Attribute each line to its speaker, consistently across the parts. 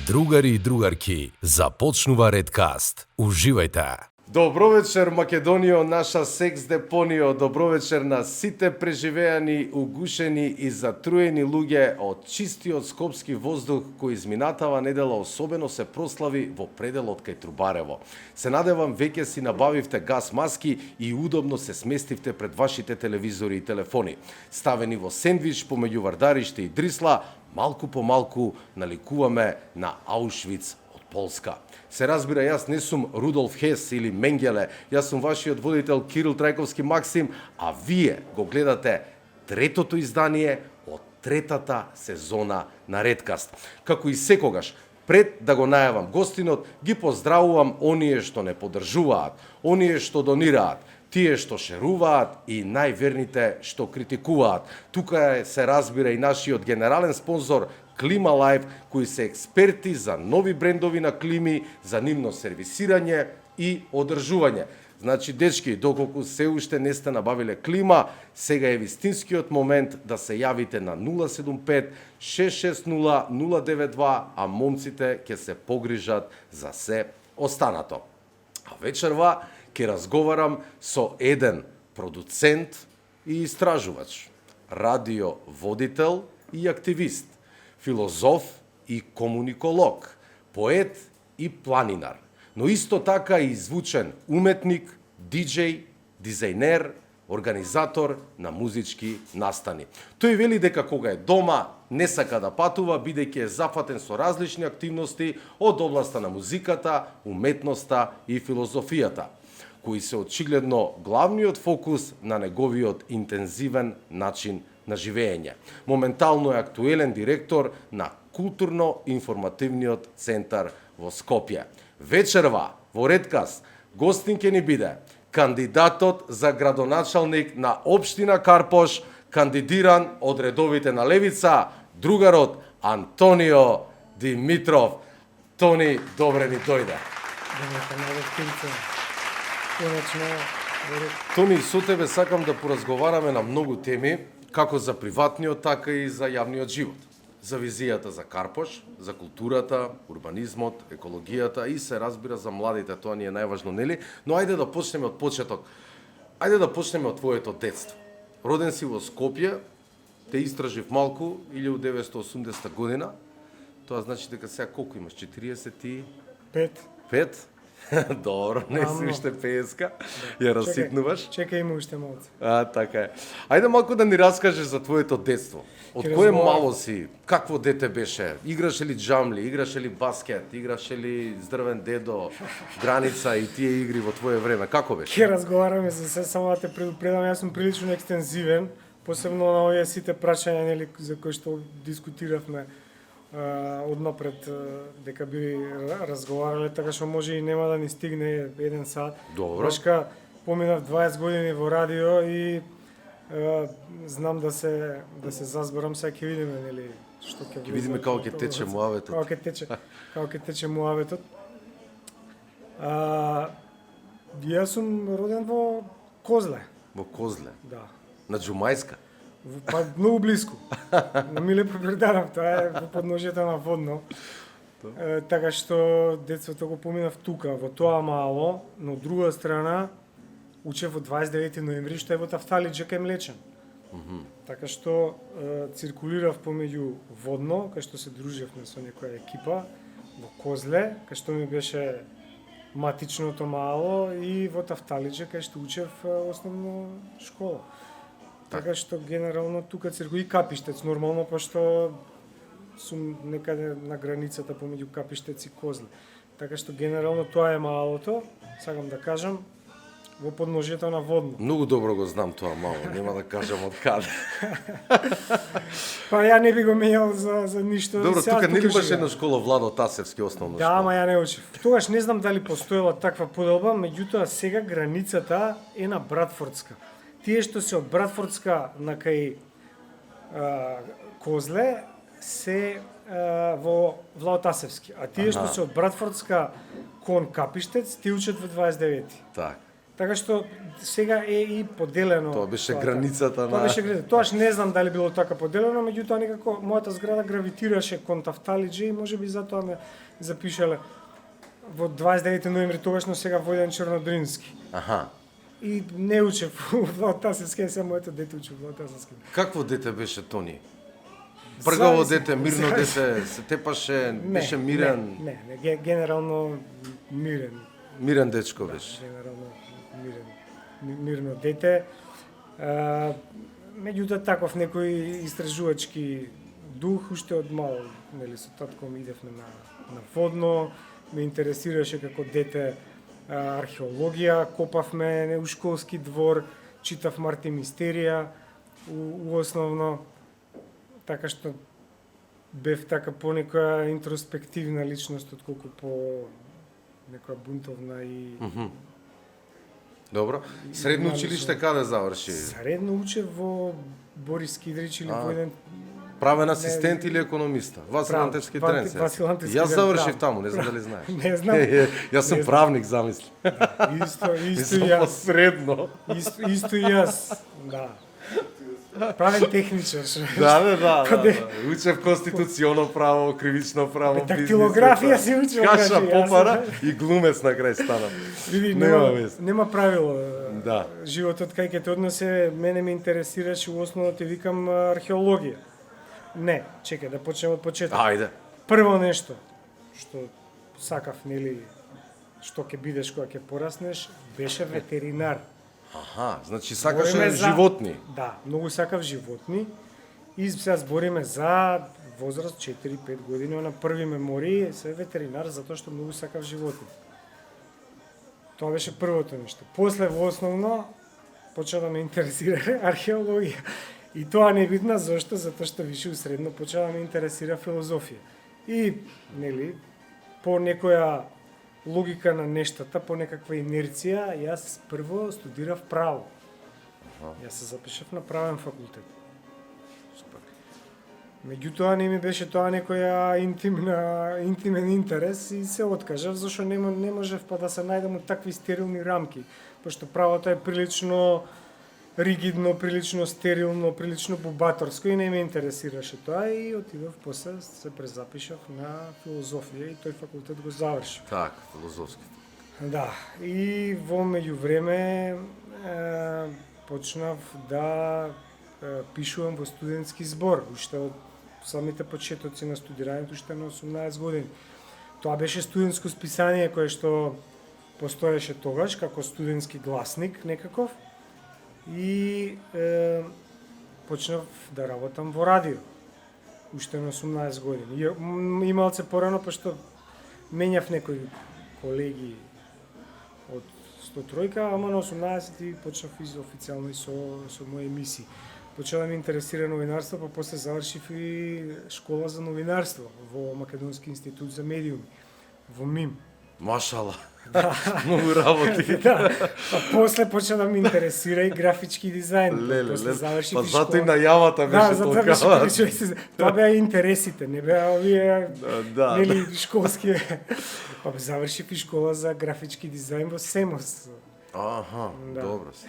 Speaker 1: Другари и другарки, започнува Редкаст. Уживајте!
Speaker 2: Добро вечер, Македонијо, наша секс депонијо. Добро вечер на сите преживеани, угушени и затруени луѓе од чистиот скопски воздух кој изминатава недела особено се прослави во пределот кај Трубарево. Се надевам веќе си набавивте газ маски и удобно се сместивте пред вашите телевизори и телефони. Ставени во сендвич помеѓу Вардариште и Дрисла, малку по малку наликуваме на Аушвиц од Полска. Се разбира, јас не сум Рудолф Хес или Менгеле, јас сум вашиот водител Кирил Трајковски Максим, а вие го гледате третото издание од третата сезона на Редкаст. Како и секогаш, пред да го најавам гостинот, ги поздравувам оние што не поддржуваат, оние што донираат, тие што шеруваат и најверните што критикуваат. Тука се разбира и нашиот генерален спонзор Клима Лайф, кои се експерти за нови брендови на клими, за нивно сервисирање и одржување. Значи, дечки, доколку се уште не сте набавиле клима, сега е вистинскиот момент да се јавите на 075 660 092, а момците ќе се погрижат за се останато. А вечерва ќе разговарам со еден продуцент и истражувач, радиоводител и активист, филозоф и комуниколог, поет и планинар, но исто така и звучен уметник, диџеј, дизајнер, организатор на музички настани. Тој вели дека кога е дома не сака да патува, бидејќи е зафатен со различни активности од областа на музиката, уметноста и филозофијата, кои се очигледно главниот фокус на неговиот интензивен начин на живење. Моментално е актуелен директор на културно-информативниот центар во Скопје. Вечерва во Редкаст гостин ќе ни биде кандидатот за градоначалник на општина Карпош, кандидиран од редовите на Левица, другарот Антонио Димитров. Тони, добре ни дојде. Тони, со тебе сакам да поразговараме на многу теми, како за приватниот, така и за јавниот живот. За визијата за Карпош, за културата, урбанизмот, екологијата и се разбира за младите, тоа ни е најважно, нели? Но ајде да почнеме од почеток. Ајде да почнеме од твоето детство. Роден си во Скопје, те истражив малку 1980 година. Тоа значи дека сега колку имаш? 45? 5? Добро, не си уште 50-ка, ја раситнуваш.
Speaker 3: Чекај, има уште малце.
Speaker 2: Така е. Ајде малку да ни раскажеш за твоето детство. Од кое мало си? Какво дете беше? Играше ли джамли, играше ли баскет, играше ли здрвен дедо, граница и тие игри во твое време? Како беше?
Speaker 3: Ке разговараме за се, само да те предупредам, јас сум прилично екстензивен, посебно на овие сите прашања, нели, за кои што дискутиравме однапред дека би разговарале, така што може и нема да ни стигне еден сат.
Speaker 2: Добро.
Speaker 3: Башка поминав 20 години во радио и знам да се зазборам, сега ќе видиме, нели, што ќе
Speaker 2: видиме како ќе тече муаветот.
Speaker 3: Како ќе тече муаветот. Јас сум роден во Козле.
Speaker 2: Во Козле?
Speaker 3: Да.
Speaker 2: На Џумајска?
Speaker 3: Па многу блиску. На Миле Предарав, тоа е во подножјето на Водно. Така што детството го поминав тука, во тоа мало, но од друга страна учев во 29 ноември, што е во Тафталиџе кај Млечен. Така што циркулирав помеѓу Водно, кај што се дружевме со некоја екипа, во Козле, кај што ми беше матичното мало, и во Тафталиџе, кај што учев основно школа. Така што генерално тука циркуи Капиштец, нормално, пошто сум некаде на границата помеѓу Капиштец и Козле. Така што генерално тоа е малото, сакам да кажам, во подножјето на Водно.
Speaker 2: Многу добро го знам тоа мало, нема да кажам од каде.
Speaker 3: Па ја не би го менјал за ништо.
Speaker 2: Добро, тука не ли беше една школа Владо Тасевски основна школа?
Speaker 3: Да, ама ја не учев. Тогаш не знам дали постоела таква поделба, меѓутоа сега границата е на Братфордска. Тие што се од Братфордска на кај Козле се во Владотасевски, а тие што се од Братфордска кон Капиштец, тие учат во 29-ти.
Speaker 2: Так.
Speaker 3: Така што сега е и поделено.
Speaker 2: Тоа беше границата
Speaker 3: Тоа
Speaker 2: на...
Speaker 3: беше границата. Тоаш не знам дали било така поделено, меѓутоа некако мојата зграда гравитираше кон Тафталиџи и можеби затоа ме запишале во 29 ноември тогаш, но сега Војдан Чернодрински.
Speaker 2: Аха.
Speaker 3: И не учев во Тасевски, само ето дете учев во Тасевски.
Speaker 2: Какво дете беше Тони? Пргаво
Speaker 3: Зависи.
Speaker 2: дете, мирно дете, се тепаше, беше мирен.
Speaker 3: Не, генерално мирен.
Speaker 2: Мирен дечко беше.
Speaker 3: Генерално мирно дете. Меѓутоа таков некој истражувачки дух уште од мал, нели со татко ми идевме на водно, ме интересираше како дете археологија, копавме у школски двор, читав Марти Мистерија у основно, така што бев така по некоја интроспективна личност отколку по некоја бунтовна и
Speaker 2: Добро. Средно училиште каде заврши?
Speaker 3: Средно учев во Борис Кидрич или војден
Speaker 2: Правен асистент или економиста? Васил Антевски трен се.
Speaker 3: Васил Антевски
Speaker 2: Јас
Speaker 3: трен,
Speaker 2: завршив
Speaker 3: да.
Speaker 2: таму, не знам дали знаеш.
Speaker 3: Не знам.
Speaker 2: Јас сум правник, замисли.
Speaker 3: Исто
Speaker 2: Мислам
Speaker 3: и јас.
Speaker 2: посредно.
Speaker 3: Исто и јас. Да. Правен техничар.
Speaker 2: Да. Учев конституционо право, кривично право,
Speaker 3: Дактилографија си учев.
Speaker 2: Каша
Speaker 3: значи, јас-
Speaker 2: попара и глумец на крај станам.
Speaker 3: Види,
Speaker 2: Нема вест.
Speaker 3: нема правило.
Speaker 2: Да.
Speaker 3: Животот кај ќе те однесе, мене ме интересираше у основно ти викам археологија. Не, чекај да почнеме од почеток.
Speaker 2: Ајде.
Speaker 3: Прво нешто што сакав, нели, што ќе бидеш кога ќе пораснеш, беше ветеринар.
Speaker 2: Аха, значи сакаше
Speaker 3: Збориме за-
Speaker 2: животни.
Speaker 3: Да, многу сакав животни. И сега збориме за возраст 4-5 години, на први мемории се ветеринар затоа што многу сакав животни. Тоа беше првото нешто. После во основно почна да ме интересира археологија. И тоа не видна зошто, затоа што више усредно почна да ме интересира филозофија. И, нели, по некоја логика на нештата, по некаква инерција, јас прво студирав право. Јас се запишав на правен факултет. Меѓутоа не ми беше тоа некоја интимен интерес и се откажав, зашто не можев па да се најдам у такви стерилни рамки, пошто правото е прилично ригидно, прилично стерилно, прилично бубаторско и не ме интересираше тоа и отидов после се презапишав на филозофија и тој факултет го завршив.
Speaker 2: Так, филозофски.
Speaker 3: Да, и во меѓувреме почнав да пишувам во студентски збор, уште од самите почетоци на студирањето, уште на 18 години. Тоа беше студентско списание кое што постоеше тогаш како студентски гласник некаков и почнав да работам во радио уште на 18 години. Ималце порано, пошто менјав некои колеги од 103, ама на 18 и почнав официјално и со мои емисии. Почнав да ме интересира новинарство, па после завршив и школа за новинарство во Македонски институт за медиуми, во МИМ.
Speaker 2: Машала. Многу работи.
Speaker 3: Да, па после почна да ме интересира и графички дизајн.
Speaker 2: Леле,
Speaker 3: После завршив
Speaker 2: па
Speaker 3: и
Speaker 2: зато и
Speaker 3: школа.
Speaker 2: најавата
Speaker 3: Да,
Speaker 2: беше
Speaker 3: затоа
Speaker 2: толкова.
Speaker 3: беше тоа беа интересите, не беа овие
Speaker 2: Да.
Speaker 3: нели школски. Па завршив и школа за графички дизајн во СЕМОС.
Speaker 2: Аха,
Speaker 3: Да.
Speaker 2: добро се.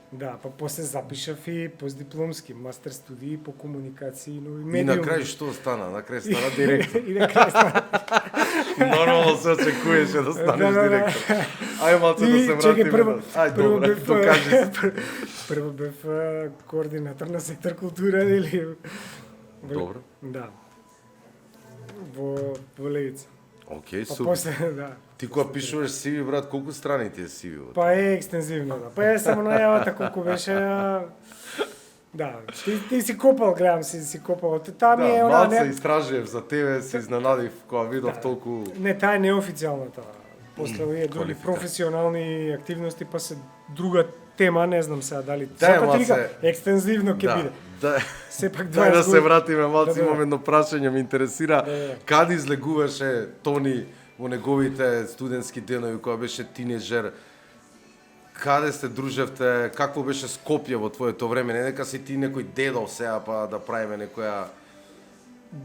Speaker 3: Да, па после запишав и постдипломски мастер студии по комуникација и нови
Speaker 2: И
Speaker 3: медиуми.
Speaker 2: на крај што стана? На крај стана директор.
Speaker 3: И на крај стана.
Speaker 2: Нормално се очекуваше да станеш
Speaker 3: Да.
Speaker 2: директор. Ај малце да се вратиме. Ај добро, докажи се.
Speaker 3: Прво бев координатор на сектор култура, или
Speaker 2: Добро.
Speaker 3: Да. Во Левица.
Speaker 2: Океј,
Speaker 3: Па
Speaker 2: супер.
Speaker 3: после, да.
Speaker 2: Ти кога пишуваш CV, брат, колку страни ти е CV?
Speaker 3: Па е екстензивно, да. Па е само најавата колку беше. Да, ти си копал, гледам, си копал. Таа ми е
Speaker 2: Да,
Speaker 3: она
Speaker 2: малце
Speaker 3: не.
Speaker 2: истражив за тебе, се изненадив кога видов толку...
Speaker 3: Не, таа е неофицијалната. После овие други
Speaker 2: квалификација.
Speaker 3: професионални активности, па се друга тема, не знам сега дали.
Speaker 2: Да,
Speaker 3: Затоа ти
Speaker 2: малце.
Speaker 3: викам, екстензивно ќе биде.
Speaker 2: Да.
Speaker 3: Сепак
Speaker 2: Дај да
Speaker 3: 20
Speaker 2: се вратиме малце,
Speaker 3: Да.
Speaker 2: имам едно прашање, ме интересира.
Speaker 3: Да.
Speaker 2: Каде излегуваше Тони во неговите студентски денови, кога беше тинеџер? Каде се дружевте? Какво беше Скопје во твоето време? Не дека си ти некој дедо сега па да правиме некоја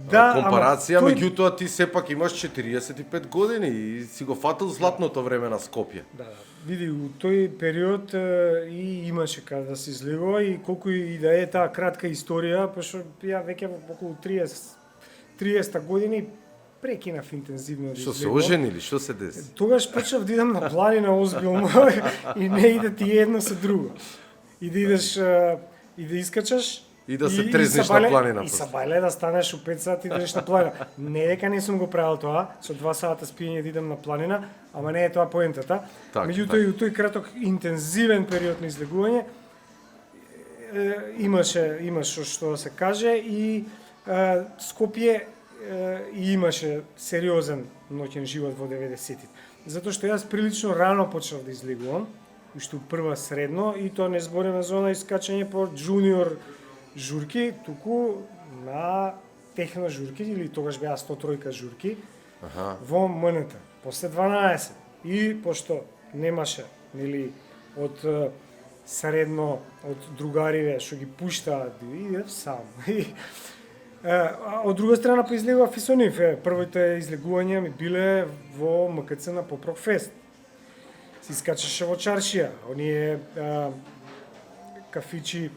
Speaker 2: компарација,
Speaker 3: ама тој-
Speaker 2: меѓутоа ти сепак имаш 45 години и си го фатил златното време на Скопје.
Speaker 3: Да, да. види, у тој период и имаше каде да се излегува и колку и да е таа кратка историја, пошто ја веќе околу 30 години прекинав интензивно да
Speaker 2: Што се
Speaker 3: излегувам.
Speaker 2: ожени или што се деси?
Speaker 3: Тогаш почнав да идам на планина озбилно и не иде ти едно со друго. И да идеш и да искачаш
Speaker 2: И да се трезниш на планина.
Speaker 3: И са бајле да станеш у 5 сати и да идеш на планина. Не дека не сум го правил тоа, со 2 сата спиење да идам на планина, ама не е тоа поентата.
Speaker 2: Так,
Speaker 3: Меѓутоа и у тој краток интензивен период на излегување имаше што да се каже и Скопје имаше сериозен ноќен живот во 90-тите. Затоа што јас прилично рано почнав да излегувам, уште у прва средно, и тоа не збориме за она искачање по джуниор журки, туку на техно журки, или тогаш беа 103 журки, во МНТ, после 12. И пошто немаше, нели, од средно, од другариве што ги пуштаат, идев сам. Од друга страна па излегував и со нив. Првите излегувања ми биле во МКЦ на Попрок Фест. Се искачаше во чаршија, оние кафичи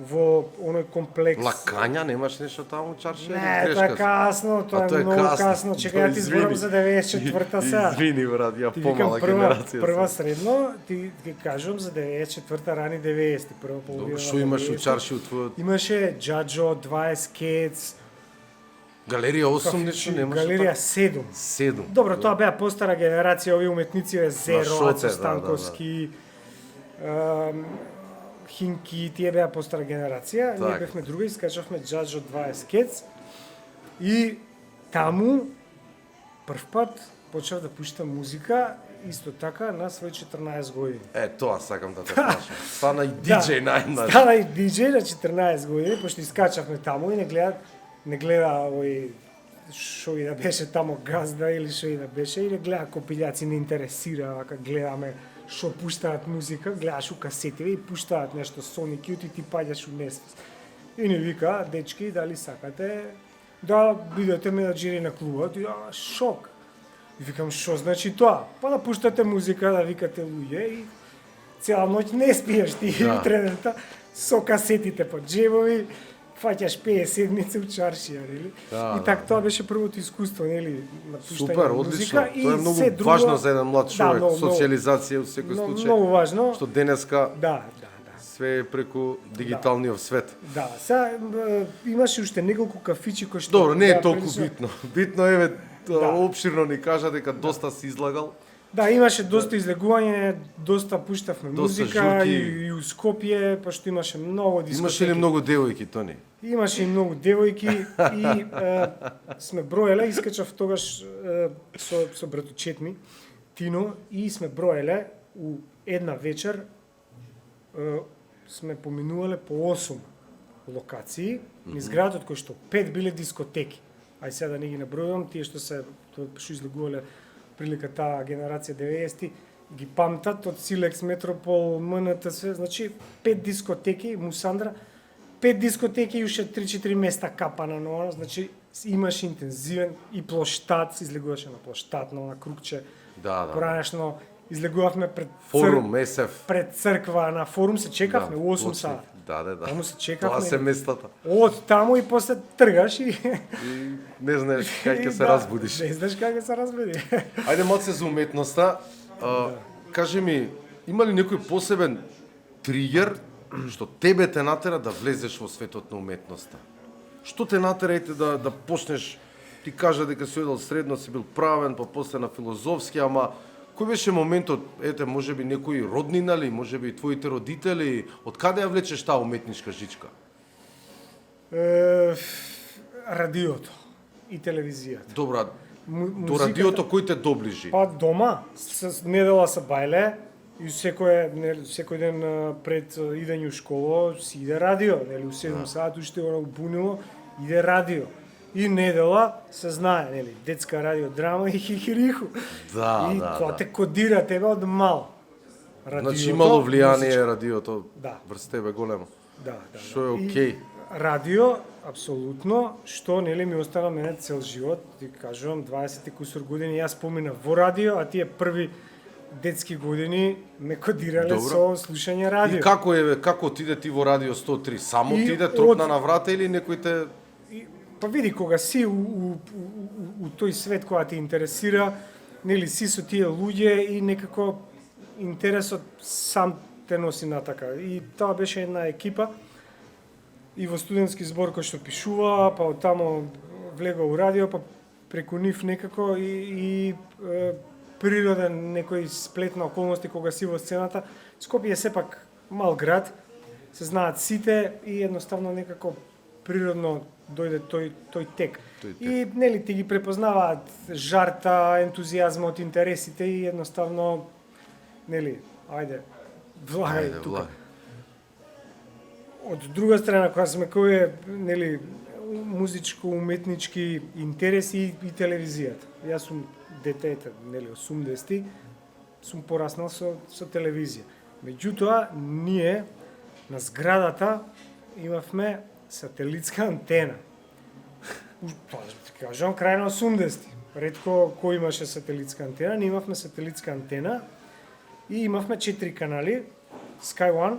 Speaker 3: во оној комплекс.
Speaker 2: Лакања, немаш нешто таму чаршија?
Speaker 3: Не, тоа е касно, тоа е многу касно. Чекај, ја ти зборам за 94-та сега.
Speaker 2: Извини, брат, ја
Speaker 3: Ти викам
Speaker 2: помала генерација.
Speaker 3: прва средно, ти кажувам за 94-та, рани 90-ти, прва половина.
Speaker 2: Што имаш у чаршија у твојот?
Speaker 3: Имаше Джаджо, 20 Кец,
Speaker 2: Галерија 8 нешто немаше?
Speaker 3: Галерија 7.
Speaker 2: 7.
Speaker 3: Добро, тоа беа постара генерација, овие уметници е Зеро,
Speaker 2: Шоте,
Speaker 3: Ацо Станковски, Хинки, тие беа постара генерација. Ние
Speaker 2: Так.
Speaker 3: бевме друга, искачавме Джаджо 20 Кец и таму прв пат почнав да пуштам музика исто така на свој 14 години.
Speaker 2: Тоа сакам да те прашам. Стана и диџеј најнаш.
Speaker 3: Стана и диџеј на 14 години, пошто искачавме таму и не гледа овој шо и да беше тамо газда или шо и да беше, и не гледа копилјаци, не интересира, вака гледаме шо пуштаат музика, гледаш у касетиве и пуштаат нешто Sonic Youth и ти паѓаш у несвес. И ни вика, дечки, дали сакате да бидете менаџери на клубот? И шок. И викам, шо значи тоа? Па да пуштате музика, да викате луѓе и цела ноќ не спиеш ти утредента со касетите по джебови, фаќаш 50 седмици у чаршија, нели? И така тоа беше првото искуство, нели, на пуштање
Speaker 2: Супер,
Speaker 3: на
Speaker 2: одлично.
Speaker 3: музика.
Speaker 2: Тоа е многу важно за еден млад човек,
Speaker 3: многу,
Speaker 2: социјализација во секој случај.
Speaker 3: Многу важно.
Speaker 2: Што денеска
Speaker 3: Да.
Speaker 2: све е преку дигиталниот свет.
Speaker 3: Да, сега имаше уште неколку кафичи кои што
Speaker 2: Добро, не е
Speaker 3: беа
Speaker 2: толку
Speaker 3: прилично-
Speaker 2: битно. Битно е опширно ни кажа дека доста си излагал.
Speaker 3: Да, имаше доста излегување, доста пуштавме
Speaker 2: Доста
Speaker 3: музика
Speaker 2: журки.
Speaker 3: и у Скопје, пошто имаше многу дискотеки.
Speaker 2: Имаше ли многу девојки, Тони?
Speaker 3: Имаше и многу девојки и сме броеле, искачав тогаш со братучет ми, Тино, и сме броеле у една вечер сме поминувале по 8 локации низ градот кој што 5 биле дискотеки. Ај сега да не ги набројувам, тие што што излегувале прилика таа генерација 90-ти, ги памтат од Силекс, Метропол, МНТ, све, значи 5 дискотеки, Мусандра, 5 дискотеки и уште 3-4 места капана на оно, значи имаш интензивен и плоштад, се излегуваше на плоштад, на кругче.
Speaker 2: Да.
Speaker 3: Поранешно излегувавме
Speaker 2: Форум, СФ.
Speaker 3: пред црква на форум, се чекавме у 8 сата.
Speaker 2: Да.
Speaker 3: Таму се чекавме.
Speaker 2: Тоа се местата.
Speaker 3: Од таму и после тргаш и
Speaker 2: И не знаеш кај ќе се
Speaker 3: да,
Speaker 2: разбудиш.
Speaker 3: Не знаеш како ќе се разбуди.
Speaker 2: Ајде малце за уметноста. Кажи ми, има ли некој посебен тригер што тебе те натера да влезеш во светот на уметноста? Што те натера да почнеш, ти кажа дека си одел средно, си бил правен, па после на филозофски, ама кој беше моментот, можеби некои роднина ли, можеби твоите родители, од каде ја влечеш таа уметничка жичка?
Speaker 3: Радиото и телевизијата.
Speaker 2: Добра, до
Speaker 3: Музиката-
Speaker 2: радиото кој те доближи?
Speaker 3: Па дома, с недела се бајле и секој ден пред идење у школа си иде радио, нели у 7 сат уште оно бунило, иде радио. И недела се знае, нели, детска радио драма и хихириху.
Speaker 2: Да,
Speaker 3: и
Speaker 2: да,
Speaker 3: тоа
Speaker 2: да.
Speaker 3: те кодира тебе од мал. Радиото,
Speaker 2: Значи имало влијание
Speaker 3: музичка.
Speaker 2: радиото
Speaker 3: Да.
Speaker 2: врз тебе големо.
Speaker 3: Да.
Speaker 2: Што е
Speaker 3: И
Speaker 2: окей.
Speaker 3: Радио, апсолутно, што нели ми остана мене цел живот, ти кажувам 20 и кусур години, јас поминав во радио, а тие први детски години ме кодирале
Speaker 2: Добро.
Speaker 3: со слушање
Speaker 2: И
Speaker 3: радио.
Speaker 2: како отиде ти во Радио 103? Само
Speaker 3: И
Speaker 2: отиде, тропна
Speaker 3: од-
Speaker 2: на врата или некој те...
Speaker 3: Па види, кога си у тој свет која те интересира, нели си со тие луѓе и некако интересот сам те носи натака. И тоа беше една екипа и во студентски збор кој што пишува, па од тамо влегува у радио, па преку нив некако и природен некој сплет на околности кога си во сцената. Скопје е сепак мал град, се знаат сите и едноставно некако природно дојде тој тек. И нели ти ги препознаваат жарта, ентузијазмот, интересите и едноставно нели ајде влагај тука. Од друга страна, кога сме кој нели музичко-уметнички интереси и телевизијата. Јас сум детете, нели 80-ти, сум пораснал со телевизија. Меѓутоа, ние на зградата имавме сателитска антена. Тоа кажам крај на 80-ти. Ретко кој имаше сателитска антена, ние имавме сателитска антена и имавме 4 канали: Sky One,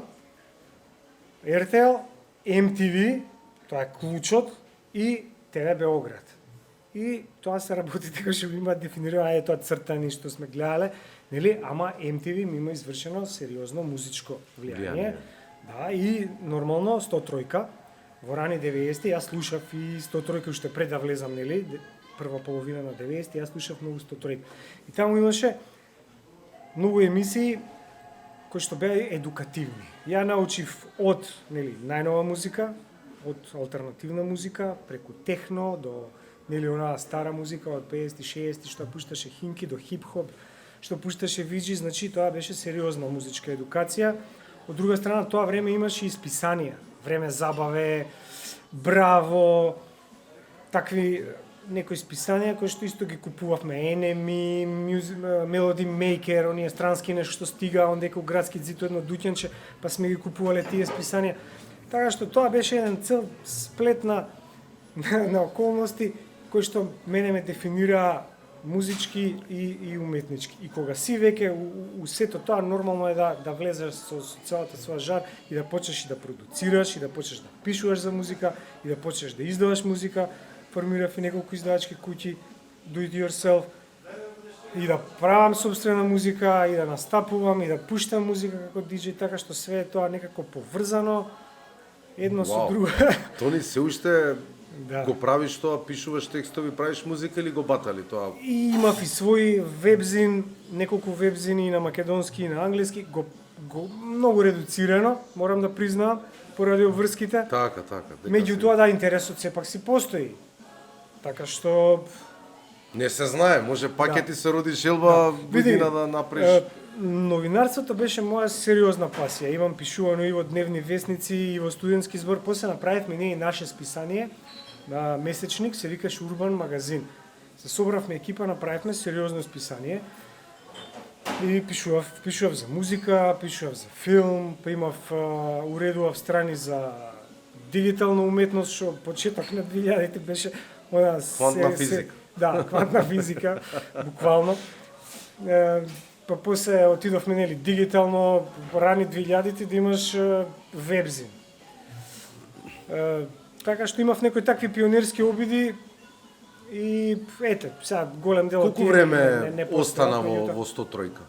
Speaker 3: RTL, MTV, тоа е клучот, и ТВ Beograd. И тоа се работи така што има дефинирано, тоа цртани што сме гледале, нели, ама MTV ми има извршено сериозно музичко влијание. Да, и нормално 103-ка во рани 90-ти јас слушав и 103-ка уште пред да влезам, нели, прва половина на 90-ти јас слушав многу 103-ка. И таму имаше многу емисии кои што беа едукативни. Ја научив од, нели, најнова музика, од алтернативна музика, преку техно до, нели, онаа стара музика од 50-ти, 60-ти, што пушташе хинки, до хип-хоп, што пушташе виджи, значи тоа беше сериозна музичка едукација. Од друга страна, тоа време имаше и списанија, Време забаве, Браво, такви некои списанија кои што исто ги купувавме, Enemy, Melody Maker, оние странски нешто што стига ондека у градски зид едно дуќанче, па сме ги купувале тие списанија. Така што тоа беше еден цел сплет на околности кои што мене ме дефинира музички и уметнички. И кога си веќе у сето тоа, нормално е да влезеш со целата своја жар и да почнеш и да продуцираш, и да почнеш да пишуваш за музика, и да почнеш да издаваш музика. Формирав и неколку издавачки куќи, do it yourself, и да правам собствена музика, и да настапувам, и да пуштам музика како диџеј, така што све е тоа некако поврзано едно со друго.
Speaker 2: Тони, се уште
Speaker 3: Да.
Speaker 2: го правиш тоа, пишуваш текстови, правиш музика или го батали тоа?
Speaker 3: И имав и свој вебзин, неколку вебзини на македонски и на англиски, го многу редуцирано, морам да признаам, поради обврските.
Speaker 2: Така.
Speaker 3: Меѓутоа, да, интересот сепак си постои. Така што
Speaker 2: Не се знае, може паќе ти се роди желба година да направиш.
Speaker 3: Новинарството беше моја сериозна пасија. Имам пишувано и во дневни весници, и во студентски збор. После направивме ние и наше списание, на месечник, се викаше Урбан магазин. Се собравме екипа, направивме сериозно списание. И пишував за музика, пишував за филм, па имав, уредував страни за дигитална уметност, што почеток на 2000-те беше она
Speaker 2: Квантна физика.
Speaker 3: Да, квантна физика, буквално. Па после отидовме, нели, дигитално, рани 2000-те да имаш вебзин. Така што имав некои такви пионерски обиди и ете, сега голем дел од
Speaker 2: Колку време остана во 103-ка?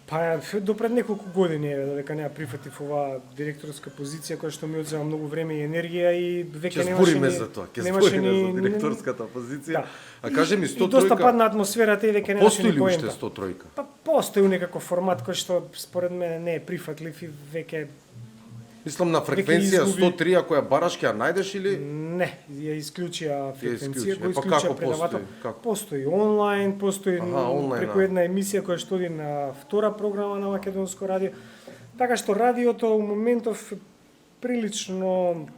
Speaker 3: Па до пред неколку години е додека не ја прифатив оваа директорска позиција која што ми одзема многу време и енергија и веќе немаше
Speaker 2: збориме
Speaker 3: ни
Speaker 2: за тоа, ќе
Speaker 3: немаше
Speaker 2: збориме
Speaker 3: ни-
Speaker 2: за директорската позиција.
Speaker 3: Да.
Speaker 2: А кажи ми,
Speaker 3: И доста
Speaker 2: 103-ка,
Speaker 3: падна атмосферата и веќе немаше
Speaker 2: постои
Speaker 3: ни
Speaker 2: ли уште
Speaker 3: поента.
Speaker 2: 103-ка?
Speaker 3: Па постои некако формат кој што според мене не е прифатлив и веќе
Speaker 2: Мислам на фреквенција
Speaker 3: изгуби-
Speaker 2: 103, ако ја бараш, ќе ја најдеш или...
Speaker 3: не, ја исклучија фреквенција,
Speaker 2: исклучија.
Speaker 3: го
Speaker 2: Па
Speaker 3: исклучија
Speaker 2: како
Speaker 3: предавател.
Speaker 2: постои? Како?
Speaker 3: Постои онлайн, постои
Speaker 2: онлайн,
Speaker 3: преку една емисија која што оди на втора програма на Македонско радио. Така што радиото у моментов е прилично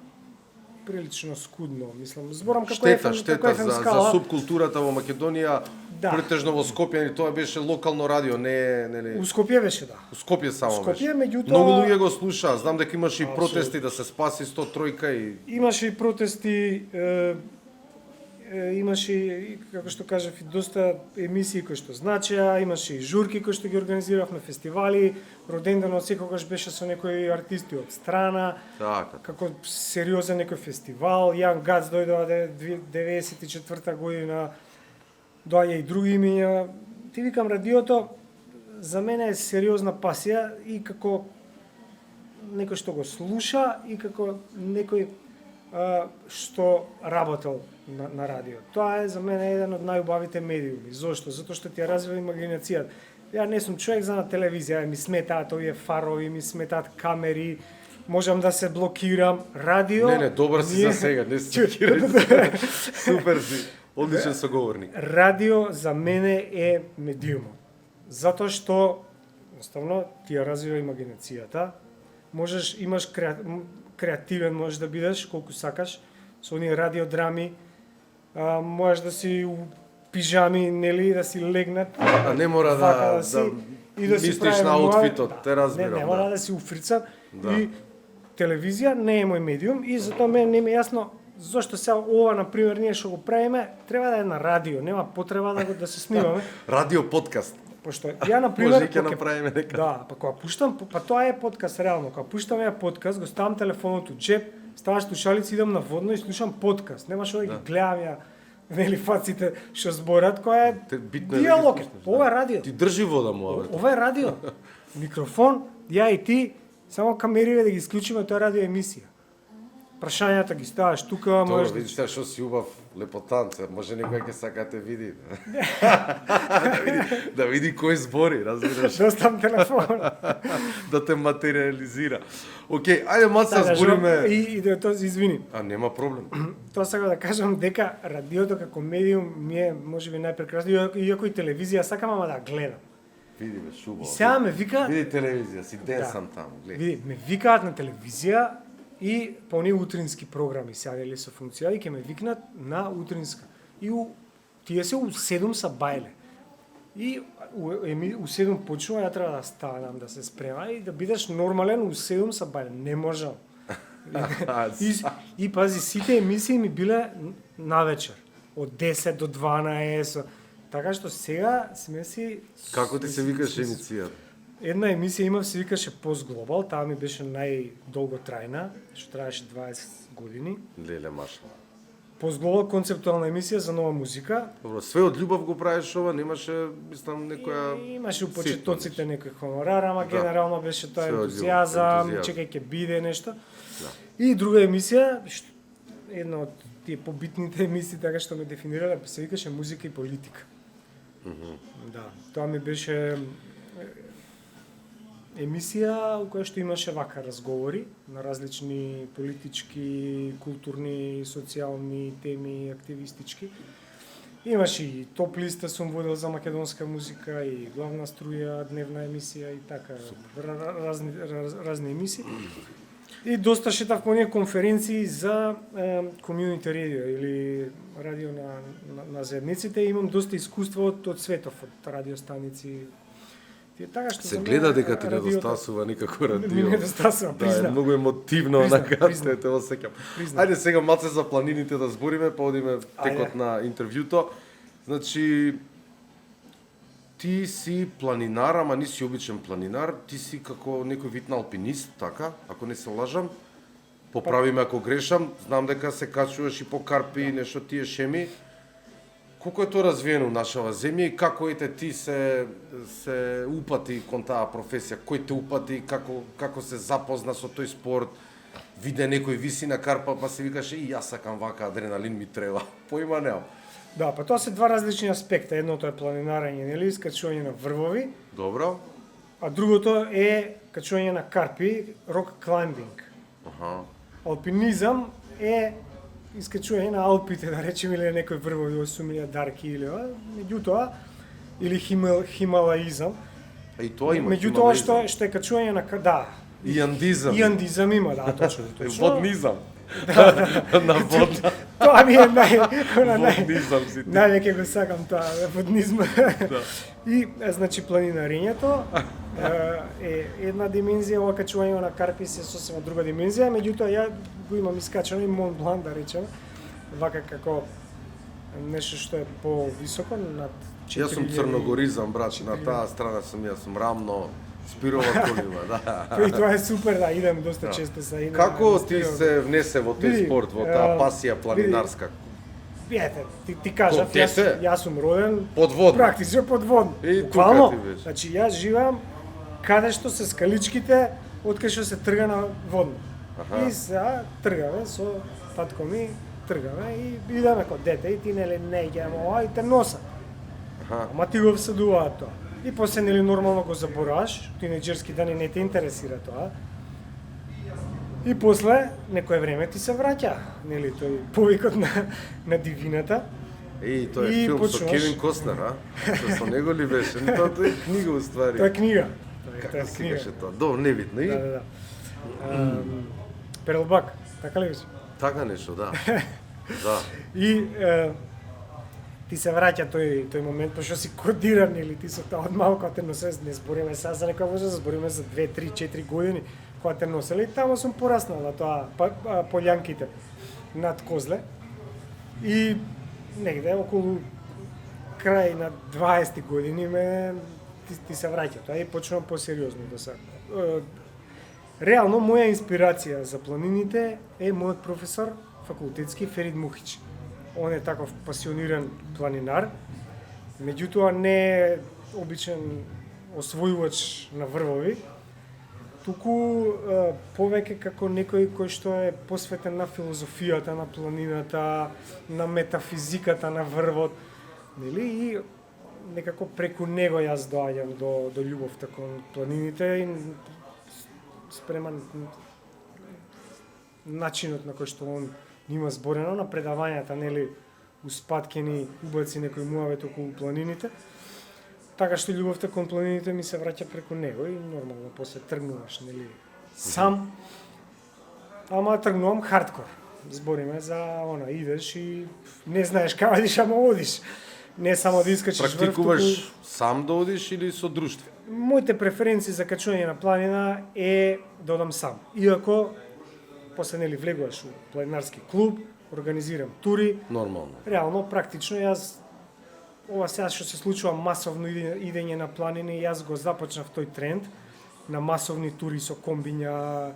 Speaker 3: скудно, мислам. Зборам како
Speaker 2: Штета,
Speaker 3: FM,
Speaker 2: штета
Speaker 3: како FM
Speaker 2: за
Speaker 3: скала.
Speaker 2: субкултурата во Македонија,
Speaker 3: Да.
Speaker 2: претежно во Скопје, тоа беше локално радио, не е, нели...
Speaker 3: У Скопје беше, да.
Speaker 2: У Скопје само
Speaker 3: Скопје,
Speaker 2: беше.
Speaker 3: меѓутоа-
Speaker 2: Многу луѓе го слушаа, знам дека имаше и протести да се спаси 103-ка и...
Speaker 3: Имаше и протести, имаше и како што кажав и доста емисии кои што значеа, имаше и журки кои што ги организиравме, фестивали, роденденот секогаш беше со некои артисти од страна,
Speaker 2: Така.
Speaker 3: како сериозен некој фестивал. Јан Гац дојдоа 94-та година, доаѓа и други имиња. Ти викам, радиото за мене е сериозна пасија и како некој што го слуша и како некој што работел на радио. Тоа е за мене еден од најубавите медиуми. Зошто? Затоа што ти ја развива имагинацијата. Ја не сум човек за на телевизија, ми сметаат овие фарови, ми сметаат камери, можам да се блокирам. Радио...
Speaker 2: Не, добар си за сега, не се блокирај. Супер си, одличен соговорник.
Speaker 3: Радио за мене е медиумот. Затоа што, jednostavно, ти ја развива имагинацијата, можеш, имаш креативен можеш да бидеш колку сакаш, со оние радиодрами, можеш да си у пижами, нели, да си легнат.
Speaker 2: А не мора да
Speaker 3: и да си
Speaker 2: мислиш на аутфитот, те разбирам.
Speaker 3: Не мора да си уфрицан.
Speaker 2: Да.
Speaker 3: И телевизија не е мој медиум и затоа мене не ми е јасно зошто сега ова, например, ние што го правиме, треба да е на радио, нема потреба да се снимаме.
Speaker 2: Радио подкаст.
Speaker 3: Пошто ја, например,
Speaker 2: Може ќе направиме нека.
Speaker 3: Да, па кога пуштам, па тоа е подкаст реално. Кога пуштам ја подкаст, го ставам телефонот у джеп, ставаш слушалици, идам на водно и слушам подкаст. Нема што да ги гледам ја, нели, фаците што зборат, која е диалог. Ова е радио.
Speaker 2: Ти држи вода му, бе.
Speaker 3: Ова е радио. Микрофон, ја и ти, само камериве да ги исклучиме, тоа е радио емисија. Прашањата ги ставаш тука,
Speaker 2: Тоа,
Speaker 3: можеш
Speaker 2: видиш сега што си убав лепотанце, може некој ќе сака те види. Да види кој збори, разбираш,
Speaker 3: да оставам телефон.
Speaker 2: да те материализира. Океј, ајде маца збориме.
Speaker 3: И да тоа извини.
Speaker 2: А нема проблем.
Speaker 3: Тоа сакам да кажам дека радиото како медиум ми е можеби најпрекрасно, иако и телевизија сакам ама да гледам.
Speaker 2: Види бе, шубаво.
Speaker 3: И сега ме вика,
Speaker 2: Види телевизија, си ден сам таму, гледај.
Speaker 3: види, ме викаат на телевизија и по оние утрински програми сега дали со функција и ќе ме викнат на утринска. И тие се у 7 са бајле. И у 7 почнува, ја треба да станам, да се спрема и да бидеш нормален у 7 са бајле. Не можам. И пази, сите емисии ми биле навечер. Од 10 до 12. Така што сега сме си...
Speaker 2: Како ти се викаше емисијата?
Speaker 3: Една емисија имав, се викаше Пост Глобал, таа ми беше најдолготрајна, што траеше 20 години.
Speaker 2: Леле маша.
Speaker 3: Пост Глобал, концептуална емисија за нова музика.
Speaker 2: Добро, све од љубов го правиш ова, немаше, мислам, некоја...
Speaker 3: Имаше у почетоците некој хонорар, ама
Speaker 2: Да.
Speaker 3: генерално беше тоа
Speaker 2: Све од љубов,
Speaker 3: ентузијазам,
Speaker 2: ентузијазам.
Speaker 3: чекај ќе биде нешто.
Speaker 2: Да.
Speaker 3: И друга емисија, една од тие побитните емисии, така што ме дефинирале, се викаше Музика и политика. Да, тоа ми беше емисија у која што имаше вака разговори на различни политички, културни, социјални теми, активистички. Имаше и топ листа сум водел за македонска музика и главна струја, дневна емисија и така разни емисии. И доста шетав по оние конференции за комјунити радио или радио на заедниците. Имам доста искуство од светов, од радиостаници. Така што
Speaker 2: Се гледа дека ти недостасува никако радио.
Speaker 3: Ми недостасува,
Speaker 2: Да,
Speaker 3: признам.
Speaker 2: е многу емотивно, онака, те осеќам.
Speaker 3: Признам.
Speaker 2: Ајде сега маце за планините да збориме, па одиме текот
Speaker 3: Ајде.
Speaker 2: на интервјуто. Значи, ти си планинар, ама не си обичен планинар, ти си како некој вид на алпинист, така, ако не се лажам. Поправи ме ако грешам, знам дека се качуваш и по карпи и нешто тие шеми. Колку е тоа развиено у нашава земја и како ете ти се упати кон таа професија? Кој те упати, како се запозна со тој спорт? Виде некој виси на карпа, па се викаше и јас сакам вака, адреналин ми треба. Поима немам.
Speaker 3: Да, па тоа се два различни аспекта. Едното е планинарење, нели, искачување на врвови,
Speaker 2: Добро?
Speaker 3: а другото е качување на карпи, rock climbing.
Speaker 2: Аха.
Speaker 3: Алпинизам е искачување на Алпите, да речеме, или некој врвови, осумилија дарки или ова, меѓутоа, или хималаизам.
Speaker 2: И тоа има.
Speaker 3: Меѓутоа
Speaker 2: хималаизам.
Speaker 3: што е качување на да,
Speaker 2: И андизам.
Speaker 3: и андизам има, да, точно.
Speaker 2: Воднизам. На водна.
Speaker 3: Тоа ми е
Speaker 2: Воднизам си ти.
Speaker 3: највеќе го сакам тоа, воднизм. И, значи, планинарењето е една димензија, ова качување на карпи се сосема друга димензија, меѓутоа ја го имам искачано и Монт Блан, да речеме, вака како нешто што е повисоко над 4000.
Speaker 2: Јас сум црногоризам, брат, на таа страна сум, јас сум рамно спирова колива, да.
Speaker 3: И тоа е супер, да, идем доста често са идем.
Speaker 2: Како ти се внесе во тој
Speaker 3: Види,
Speaker 2: спорт, во таа пасија планинарска?
Speaker 3: Видете, ти кажав,
Speaker 2: Ко, дете?
Speaker 3: јас сум роден
Speaker 2: Подводно.
Speaker 3: практично подводно.
Speaker 2: И тука
Speaker 3: Буквално,
Speaker 2: ти беше.
Speaker 3: значи јас живеам каде што се скаличките откај што се трга на водно.
Speaker 2: Аха.
Speaker 3: И сега тргаме со татко ми, тргаме и идеме кod дете и ти нели не ќе ова и те носа.
Speaker 2: Аха.
Speaker 3: Ама ти го всадуваат тоа. И после нели нормално го забораваш, тинеџерски дани не те интересира тоа. И после некое време ти се враќа, нели тој повикот на дивината.
Speaker 2: И тоа е
Speaker 3: И
Speaker 2: филм со
Speaker 3: почнуваш.
Speaker 2: Кевин Костнер, а? Што со него ли беше? Тоа е книга уствари.
Speaker 3: Тоа е книга. Тоа
Speaker 2: Како
Speaker 3: е
Speaker 2: се
Speaker 3: книга.
Speaker 2: беше тоа? Добро, невидно. И
Speaker 3: Да, да, да. Перлбак, така ли беше?
Speaker 2: така нешто, да. Да.
Speaker 3: И ти се враќа тој момент, пошто си кодиран или ти со тоа од малку те носеле, не збориме сега за некоја возраст, збориме за 2, 3, 4 години кога те носеле и тамо сум пораснал на тоа полјанките над Козле. И негде околу крај на 20 години ти се враќа тоа и почнувам посериозно да се. Реално моја инспирација за планините е мојот професор факултетски Ферид Мухич. Он е таков пасиониран планинар, меѓутоа не е обичен освојувач на врвови, туку повеќе како некој кој што е посветен на филозофијата на планината, на метафизиката на врвот, нели? И некако преку него јас доаѓам до љубовта кон планините и спреман начинот на кој што он има зборено на предавањата, нели, успаткени, убаци некој муавет околу планините. Така што љубовта кон планините ми се враќа преку него и нормално после тргнуваш, нели, сам. Ама тргнувам хардкор. Збориме за она, идеш и не знаеш каде одиш, ама одиш. Не само да искачиш врв,
Speaker 2: Практикуваш сам да одиш или со друштво?
Speaker 3: Моите преференции за качување на планина е да одам сам. Иако после нели влегуваш у планинарски клуб, организирам тури,
Speaker 2: Нормално.
Speaker 3: реално практично јас ова сега што се случува масовно идење на планини, јас го започнав тој тренд на масовни тури со комбиња,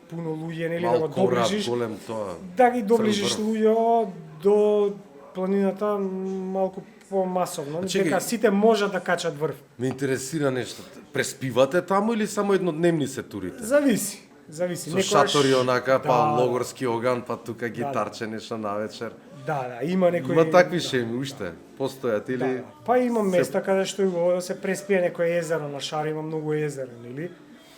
Speaker 3: пуно луѓе, нели да го
Speaker 2: Малку рад,
Speaker 3: доближиш,
Speaker 2: голем тоа.
Speaker 3: да ги доближиш
Speaker 2: црн врв.
Speaker 3: луѓе до планината малку помасовно,
Speaker 2: чекај.
Speaker 3: дека сите можат да качат врв.
Speaker 2: Ме интересира нешто. Преспивате таму или само еднодневни се турите?
Speaker 3: Зависи.
Speaker 2: Со шатори онака, па
Speaker 3: Да.
Speaker 2: логорски оган, па тука гитарче нешто навечер.
Speaker 3: Да, има некои...
Speaker 2: Има такви шеми уште? Постојат или...
Speaker 3: Да. Па има места каде што е убаво да се преспие некое езеро на Шар, има многу езера, нели?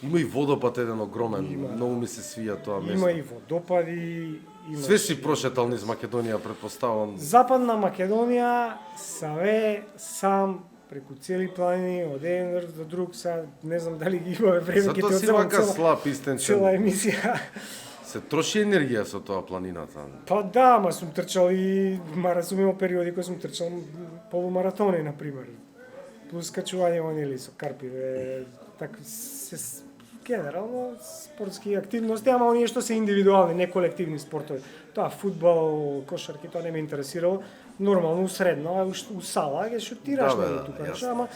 Speaker 2: Има и водопад еден огромен, многу ми се свија тоа место.
Speaker 3: Има и водопади, има...
Speaker 2: Све си прошетал низ Македонија, предпоставам.
Speaker 3: Западна Македонија саве сам преку цели планини, од еден врв до друг, сега не знам дали ги имаме време, ќе
Speaker 2: Затоа
Speaker 3: ти
Speaker 2: си
Speaker 3: одземам
Speaker 2: вака слаб, истенчен.
Speaker 3: цела емисија.
Speaker 2: Се троши енергија со тоа планината.
Speaker 3: Па да, ма сум трчал и сум имал периоди кои сум трчал полумаратони, например. Плюс качување нели со карпиве, така генерално спортски активности, ама оние што се индивидуални, не колективни спортови. Тоа фудбал, кошарки, тоа не ме интересирало. Нормално усредно, а у сала ќе шутираш
Speaker 2: Да, бе,
Speaker 3: нели
Speaker 2: да,
Speaker 3: тука,
Speaker 2: јасно.
Speaker 3: ама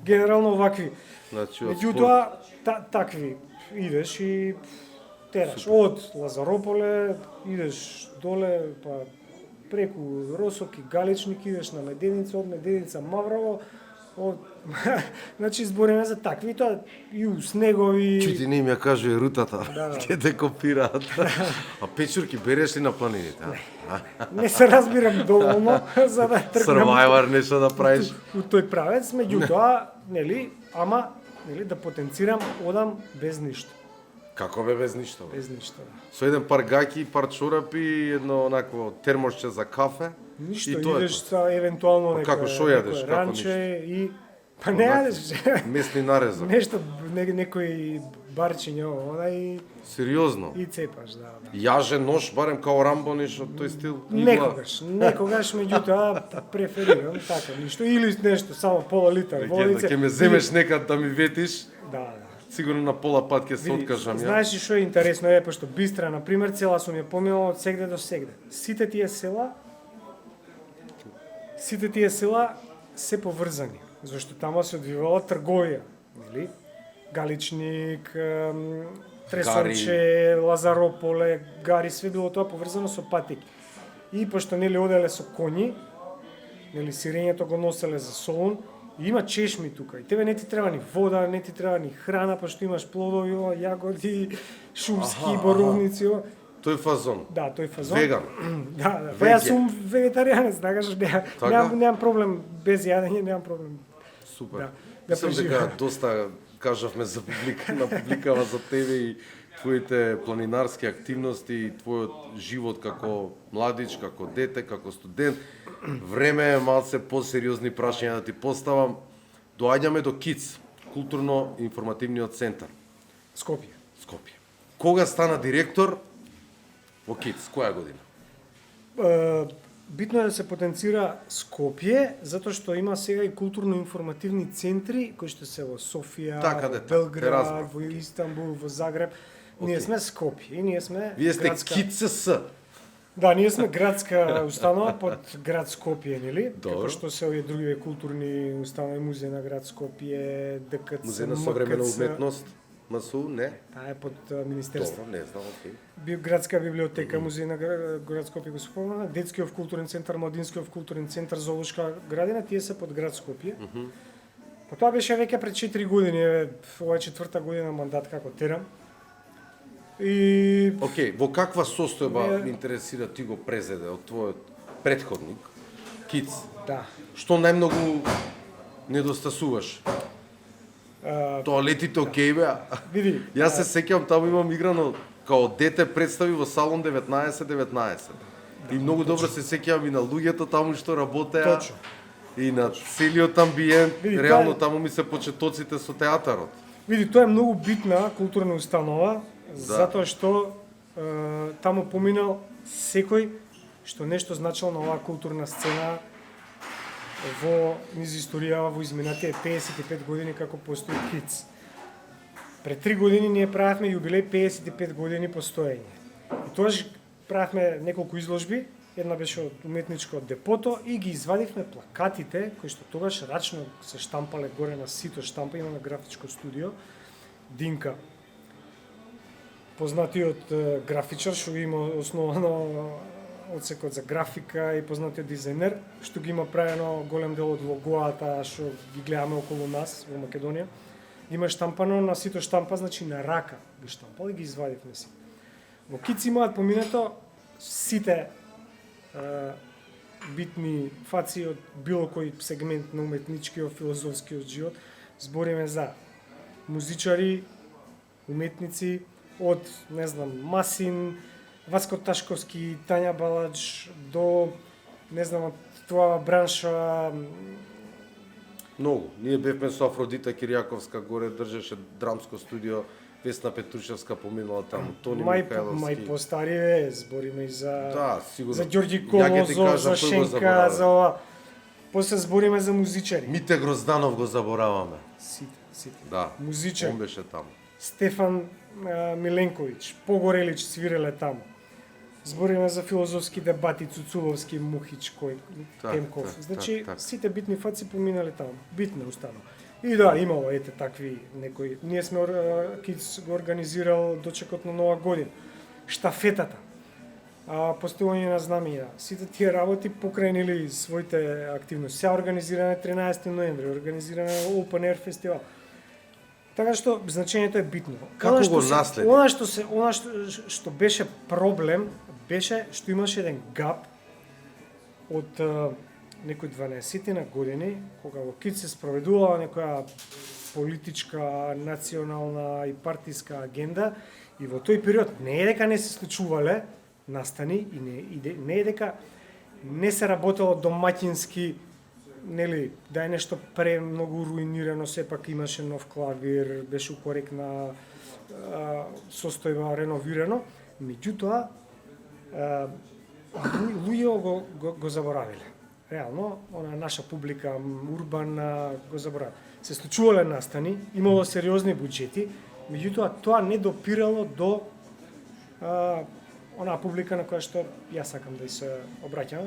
Speaker 3: генерално овакви.
Speaker 2: Значи, од
Speaker 3: Меѓутоа такви идеш и тераш од Лазарополе, идеш доле, па преку Росоки, Галичник, идеш на Меденица, од Меденица Маврово, од значи збориме за такви, тоа и у снегови.
Speaker 2: Чути не им ја кажува рутата,
Speaker 3: Да, да.
Speaker 2: ќе те копираат. А печурки береш ли на планините?
Speaker 3: Не се разбирам доволно за да тргнам
Speaker 2: Survivor нешто да правиш?
Speaker 3: у тој правец, меѓутоа, нели, ама нели да потенцирам, одам без ништо.
Speaker 2: Како бе без ништо? Бе?
Speaker 3: Без ништо. Да.
Speaker 2: Со еден пар гаќи, пар чорапи, едно онакво термосче за кафе.
Speaker 3: Ништо,
Speaker 2: и тоа е
Speaker 3: идеш са евентуално
Speaker 2: Па
Speaker 3: некој
Speaker 2: како, шо јадеш, како
Speaker 3: ранче и па не јадеш.
Speaker 2: Месни нарезок.
Speaker 3: Нешто некој барчиња она и
Speaker 2: Сериозно.
Speaker 3: цепаш, да.
Speaker 2: Јаже нож, барем као Рамбо, нешто тој стил. Игла.
Speaker 3: Некогаш меѓутоа преферирам така ништо или нешто само пола литар водица.
Speaker 2: Ќе ме земеш некад да ми ветиш,
Speaker 3: Да, да.
Speaker 2: сигурно на пола пат ќе се
Speaker 3: Види,
Speaker 2: откажам ја.
Speaker 3: знаеш ли што е интересно е, пошто Бистра на пример цела сум ја поминала од сегде до сегде. Сите тие села Сите тие села се поврзани, зашто тама се одвивала трговија, нели? Галичник, Тресонче, Лазарополе, Гари, све било тоа поврзано со патеки. И пошто нели оделе со коњи, нели сирењето го носеле за Солун, и има чешми тука. И тебе не ти треба ни вода, не ти треба ни храна, пошто имаш плодови, јагоди, шумски, боровници.
Speaker 2: Тој фазон.
Speaker 3: Да, тој фазон.
Speaker 2: Веган.
Speaker 3: Да, па јас сум вегетаријанец, знаеш, немам проблем без јадење, немам проблем.
Speaker 2: Супер.
Speaker 3: Да,
Speaker 2: Мислам дека доста кажавме за публикава за тебе и твоите планинарски активности и твојот живот како младич, како дете, како студент. Време е малце посериозни прашања да ти поставам. Доаѓаме до КИЦ, културно-информативниот центар.
Speaker 3: Скопје.
Speaker 2: Скопје. Кога стана директор во КИЦ? Која година?
Speaker 3: Битно е да се потенцира Скопје, затоа што има сега и културно-информативни центри кои што се во Софија,
Speaker 2: Така,
Speaker 3: во
Speaker 2: те
Speaker 3: Белград,
Speaker 2: разбрав.
Speaker 3: во Истанбул, во Загреб. Ние сме Скопје и ние сме
Speaker 2: Вие сте
Speaker 3: градска...
Speaker 2: КИЦС.
Speaker 3: Да, ние сме градска установа под град Скопје, нели?
Speaker 2: Добро.
Speaker 3: Како што се овие други културни установи, музеј на град Скопје, ДКЦ,
Speaker 2: Музеј на современа
Speaker 3: МКЦ.
Speaker 2: уметност. МСУ, не?
Speaker 3: Таа е под министерство.
Speaker 2: Добро, не знам, окей.
Speaker 3: Градска библиотека, музеј на град Скопје го спомна, детскиот културен центар, младинскиот културен центар, зоолошка градина, тие се под град Скопје. Па тоа беше веќе пред 4 години, ова е 4-та година мандат како терам. И
Speaker 2: Окей, во каква состојба
Speaker 3: Не.
Speaker 2: интересира ти го презеде од твојот претходник, КИЦ?
Speaker 3: да,
Speaker 2: Што најмногу недостасуваш? Тоалетите окей беа?
Speaker 3: види,
Speaker 2: Јас се сеќавам, таму имам играно као дете представи во салон 19-19. И многу добро се сеќавам и на луѓето таму што работеа.
Speaker 3: Точно.
Speaker 2: И на целиот амбиент,
Speaker 3: Види,
Speaker 2: реално
Speaker 3: тоа е-
Speaker 2: таму ми се почетоците со театарот.
Speaker 3: види, тоа е многу битна културна установа, затоа што таму поминал секој што нешто значил на оваа културна сцена во низ историјава во изминатите 55 години како постои КИЦ. Пред 3 години ние правевме јубилеј 55 години постоење. И тогаш правевме неколку изложби, една беше од уметничко од депото и ги извадивме плакатите кои што тогаш рачно се штампале горе на сито штампа, имаме графичко студио. Динка, познатиот графичар што има основано одсекот за графика и познатиот дизајнер, што ги има правено голем дел од логоата што ги гледаме околу нас во Македонија. Има штампано на сито штампа, значи на рака ги штампал и ги извадивме си. Во КИЦ имаат поминато сите битни фаци од било кој сегмент на уметничкиот, филозофскиот живот. Збориме за музичари, уметници, од, не знам, Масин, Васко Ташковски, Тања Балач, до, не знам, од тоа бранша,
Speaker 2: Многу. Ние бевме со Афродита Киријаковска, горе држеше драмско студио, Весна Петрушевска поминала таму, Тони Михајловски.
Speaker 3: мај постариве, збориме и за
Speaker 2: Да, сигурно.
Speaker 3: за Ѓорѓи
Speaker 2: Ја ќе ти
Speaker 3: Колозов,
Speaker 2: кажам,
Speaker 3: за
Speaker 2: кој го
Speaker 3: Шенка,
Speaker 2: заборавам.
Speaker 3: за ова. После збориме за музичари.
Speaker 2: Мите Грозданов го забораваме.
Speaker 3: Сите.
Speaker 2: Да.
Speaker 3: Музичари.
Speaker 2: Он беше таму.
Speaker 3: Стефан Миленковиќ, Погорелич свиреле таму. Збориме за филозофски дебати, Цуцуловски, Мухич, кој,
Speaker 2: Так,
Speaker 3: Темков.
Speaker 2: так,
Speaker 3: Значи,
Speaker 2: так.
Speaker 3: сите битни фаци поминале таму. Битна установа. И да, имало ете такви некои. Ние сме КИЦ го организирал дочекот на Нова година. Штафетата. Постојање на знамења. Сите тие работи покренили своите активности. Сега организиране 13 ноември, организиране Open Air фестивал. Така што значењето е битно.
Speaker 2: Како
Speaker 3: Она што
Speaker 2: го
Speaker 3: се-
Speaker 2: наследи?
Speaker 3: Она што беше проблем беше што имаше еден гап од некои 12 на години кога во КИЦ се спроведувала некоја политичка, национална и партиска агенда и во тој период не е дека не се случувале настани и не е дека не се работело домаќински, нели, да е нешто премногу руинирано, сепак имаше нов клавир, беше укорекна состојба, реновирано, меѓутоа луѓе го заборавиле. Реално, она наша публика урбана го заборавила. Се случувале настани, имало сериозни буџети, меѓутоа тоа не допирало до онаа публика на која што јас сакам да се обраќам,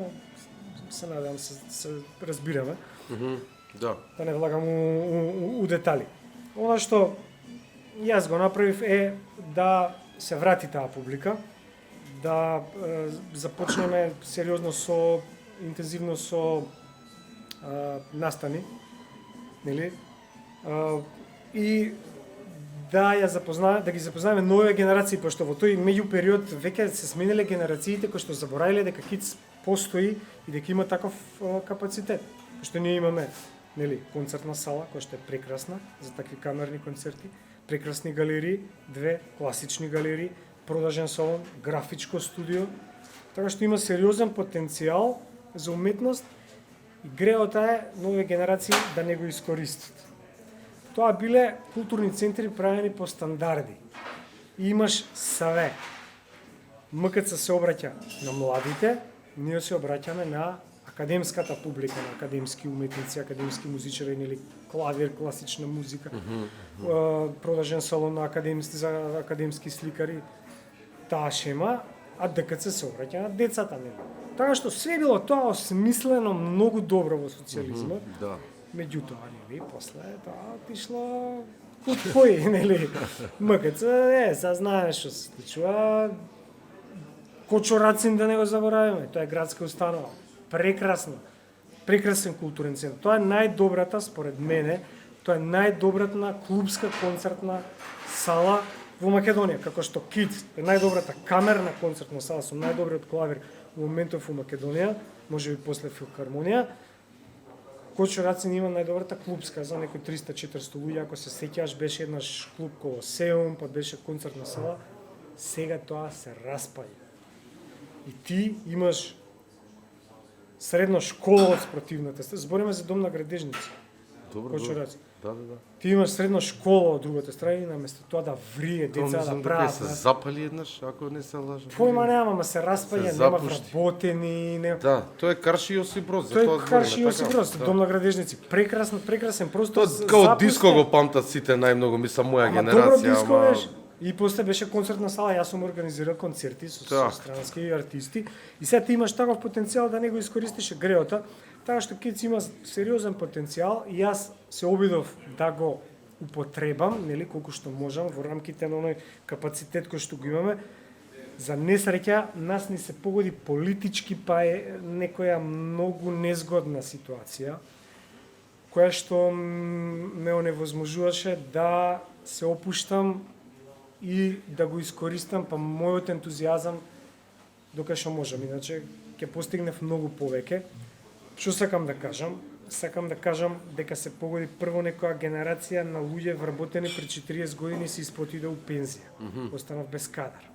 Speaker 3: се надевам се разбираме.
Speaker 2: Да.
Speaker 3: Да не влагам у детали. Она што јас го направив е да се врати таа публика, да започнеме сериозно интензивно со настани, нели? И да ги запознаваме нови генерации, пошто во тој меѓу период веќе се смениле генерациите кои што заборавиле дека КИЦ постои и дека има таков капацитет. Што ние имаме, нели, концертна сала која што е прекрасна за такви камерни концерти, прекрасни галерии, две класични галерии, продажен салон, графичко студио, така што има сериозен потенцијал за уметност и греота е нови генерации да не го искористат. Тоа биле културни центри правени по стандарди. И имаш све. МКЦ се обраќа на младите, ние се обраќаме на академската публика, на академски уметници, академски музичари, нели клавир, класична музика, продажен салон на за академски сликари, таа шема, а ДКЦ се обраќа на децата, нели. Така што све било тоа осмислено многу добро во социјализмот.
Speaker 2: Да.
Speaker 3: Меѓутоа, нели, после тоа отишло куд кој, нели. МКЦ, знаеме што се случува. Кочорацин да не го забораваме, тоа е градска установа. Прекрасен културен центар. Тоа е најдобрата, според мене, тоа е најдобрата клубска концертна сала во Македонија, како што КИЦ е најдобрата камерна концертна сала со најдобриот клавир во моментов во Македонија, можеби после Филхармонија. Кочорацин има најдобрата клубска, за некои 300-400 луѓе, ако се сеќаш, беше еднаш клуб Колосеум, па беше концертна сала. Сега тоа се распаѓа. И ти имаш средно школа од спротивната страна. Збориме за дом на градежници.
Speaker 2: Добро.
Speaker 3: Кочорацин.
Speaker 2: Да.
Speaker 3: Ти имаш средно школа од другата страна и наместо тоа да врие деца да прават.
Speaker 2: Се запали еднаш, ако не се лажам.
Speaker 3: Појма нема, ама се распаѓа, нема вработени, нема.
Speaker 2: Да, тоа е Карши Јосип Броз, за
Speaker 3: Тој
Speaker 2: тоа
Speaker 3: е Карши
Speaker 2: збориме,
Speaker 3: Јосип
Speaker 2: така?
Speaker 3: Броз, дом на градежници. Прекрасен простор.
Speaker 2: Тоа као диско го памтат сите најмногу, мислам моја
Speaker 3: Ама
Speaker 2: генерација,
Speaker 3: добро диско беше. И после беше концертна сала, јас сум организирал концерти со странски артисти. И сега ти имаш таков потенцијал да не го искористиш греота, така што КИЦ има сериозен потенцијал и јас се обидов да го употребам, нели, колку што можам во рамките на оној капацитет кој што го имаме. За несреќа нас ни се погоди политички, па е некоја многу незгодна ситуација, која што ме оневозможуваше да се опуштам и да го искористам па мојот ентузијазам докај што можам. Иначе ќе постигнев многу повеќе. Што сакам да кажам? Сакам да кажам дека се погоди прво некоја генерација на луѓе вработени пред 40 години се испотиде у пензија. Останав без кадар.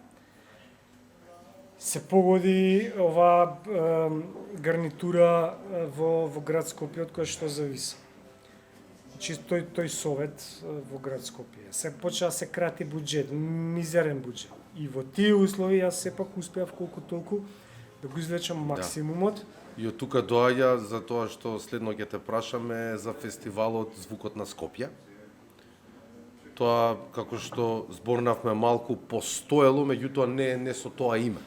Speaker 3: Се погоди ова гарнитура во град Скопје од која што зависи. Значи тој совет во град Скопје. Се почна се крати буџет, мизерен буџет. И во тие услови јас сепак успеав колку толку да го извлечам максимумот.
Speaker 2: И од тука доаѓа за тоа што следно ќе те прашаме за фестивалот Звукот на Скопје. Тоа, како што зборнавме малку, постоело, меѓутоа не со тоа име.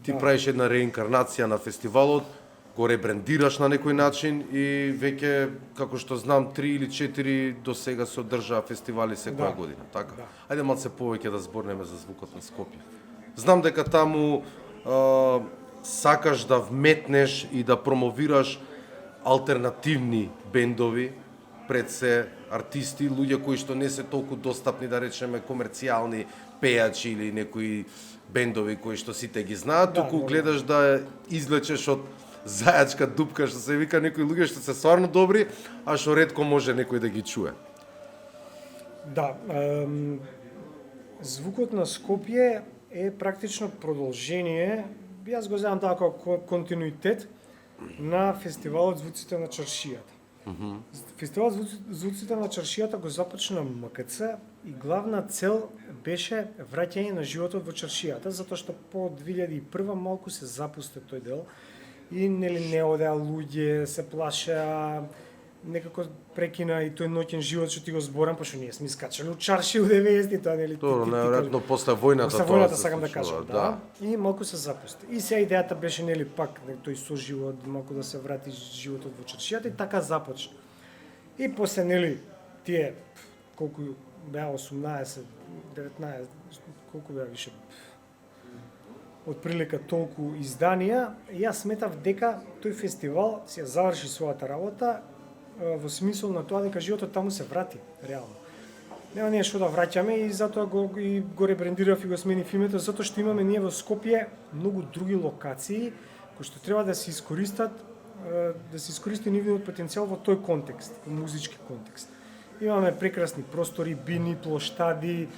Speaker 2: Ти правиш една реинкарнација на фестивалот, го ребрендираш на некој начин и веќе, како што знам, 3 или 4 до сега се одржаа фестивали секоја година, така? Да. Ајде малце повеќе да зборнеме за Звукот на Скопје. Знам дека таму сакаш да вметнеш и да промовираш алтернативни бендови, пред се артисти, луѓе кои што не се толку достапни, да речеме, комерцијални пејачи или некои бендови кои што сите ги знаат, туку гледаш да извлечеш од зајачка дупка, што се вика, некои луѓе што се стварно добри, а што ретко може некој да ги чуе.
Speaker 3: Да, Звукот на Скопје е практично продолжение, јас го земам така како континуитет на фестивалот Звуците на чаршијата. Фестивалот Звуците на чаршијата го започна МКЦ и главна цел беше враќање на животот во чаршијата, затоа што по 2001 малку се запусти тој дел и нели не одеа луѓе, се плашеа, некако прекина и тој ноќен живот што ти го зборам, пошто ние сме искачали од чарши у 90-ти, тоа нели
Speaker 2: Добро, најверојатно после војната
Speaker 3: После
Speaker 2: тоа
Speaker 3: војната
Speaker 2: се
Speaker 3: сакам да
Speaker 2: случува,
Speaker 3: кажам, да. И малку се запусти. И сега идејата беше нели пак тој соживот, малку да се врати животот во чаршијата и така започна. И после нели тие колку беа 18, 19, колку беа више отприлика толку изданија, јас сметав дека тој фестивал си ја заврши својата работа во смисол на тоа дека животот таму се врати реално. Нема ние што да враќаме и затоа го ребрендирав и го сменив името, затоа што имаме ние во Скопје многу други локации кои што треба да се искористат, да се искористи нивниот потенцијал во тој контекст, во музички контекст. Имаме прекрасни простори, бини, плоштади,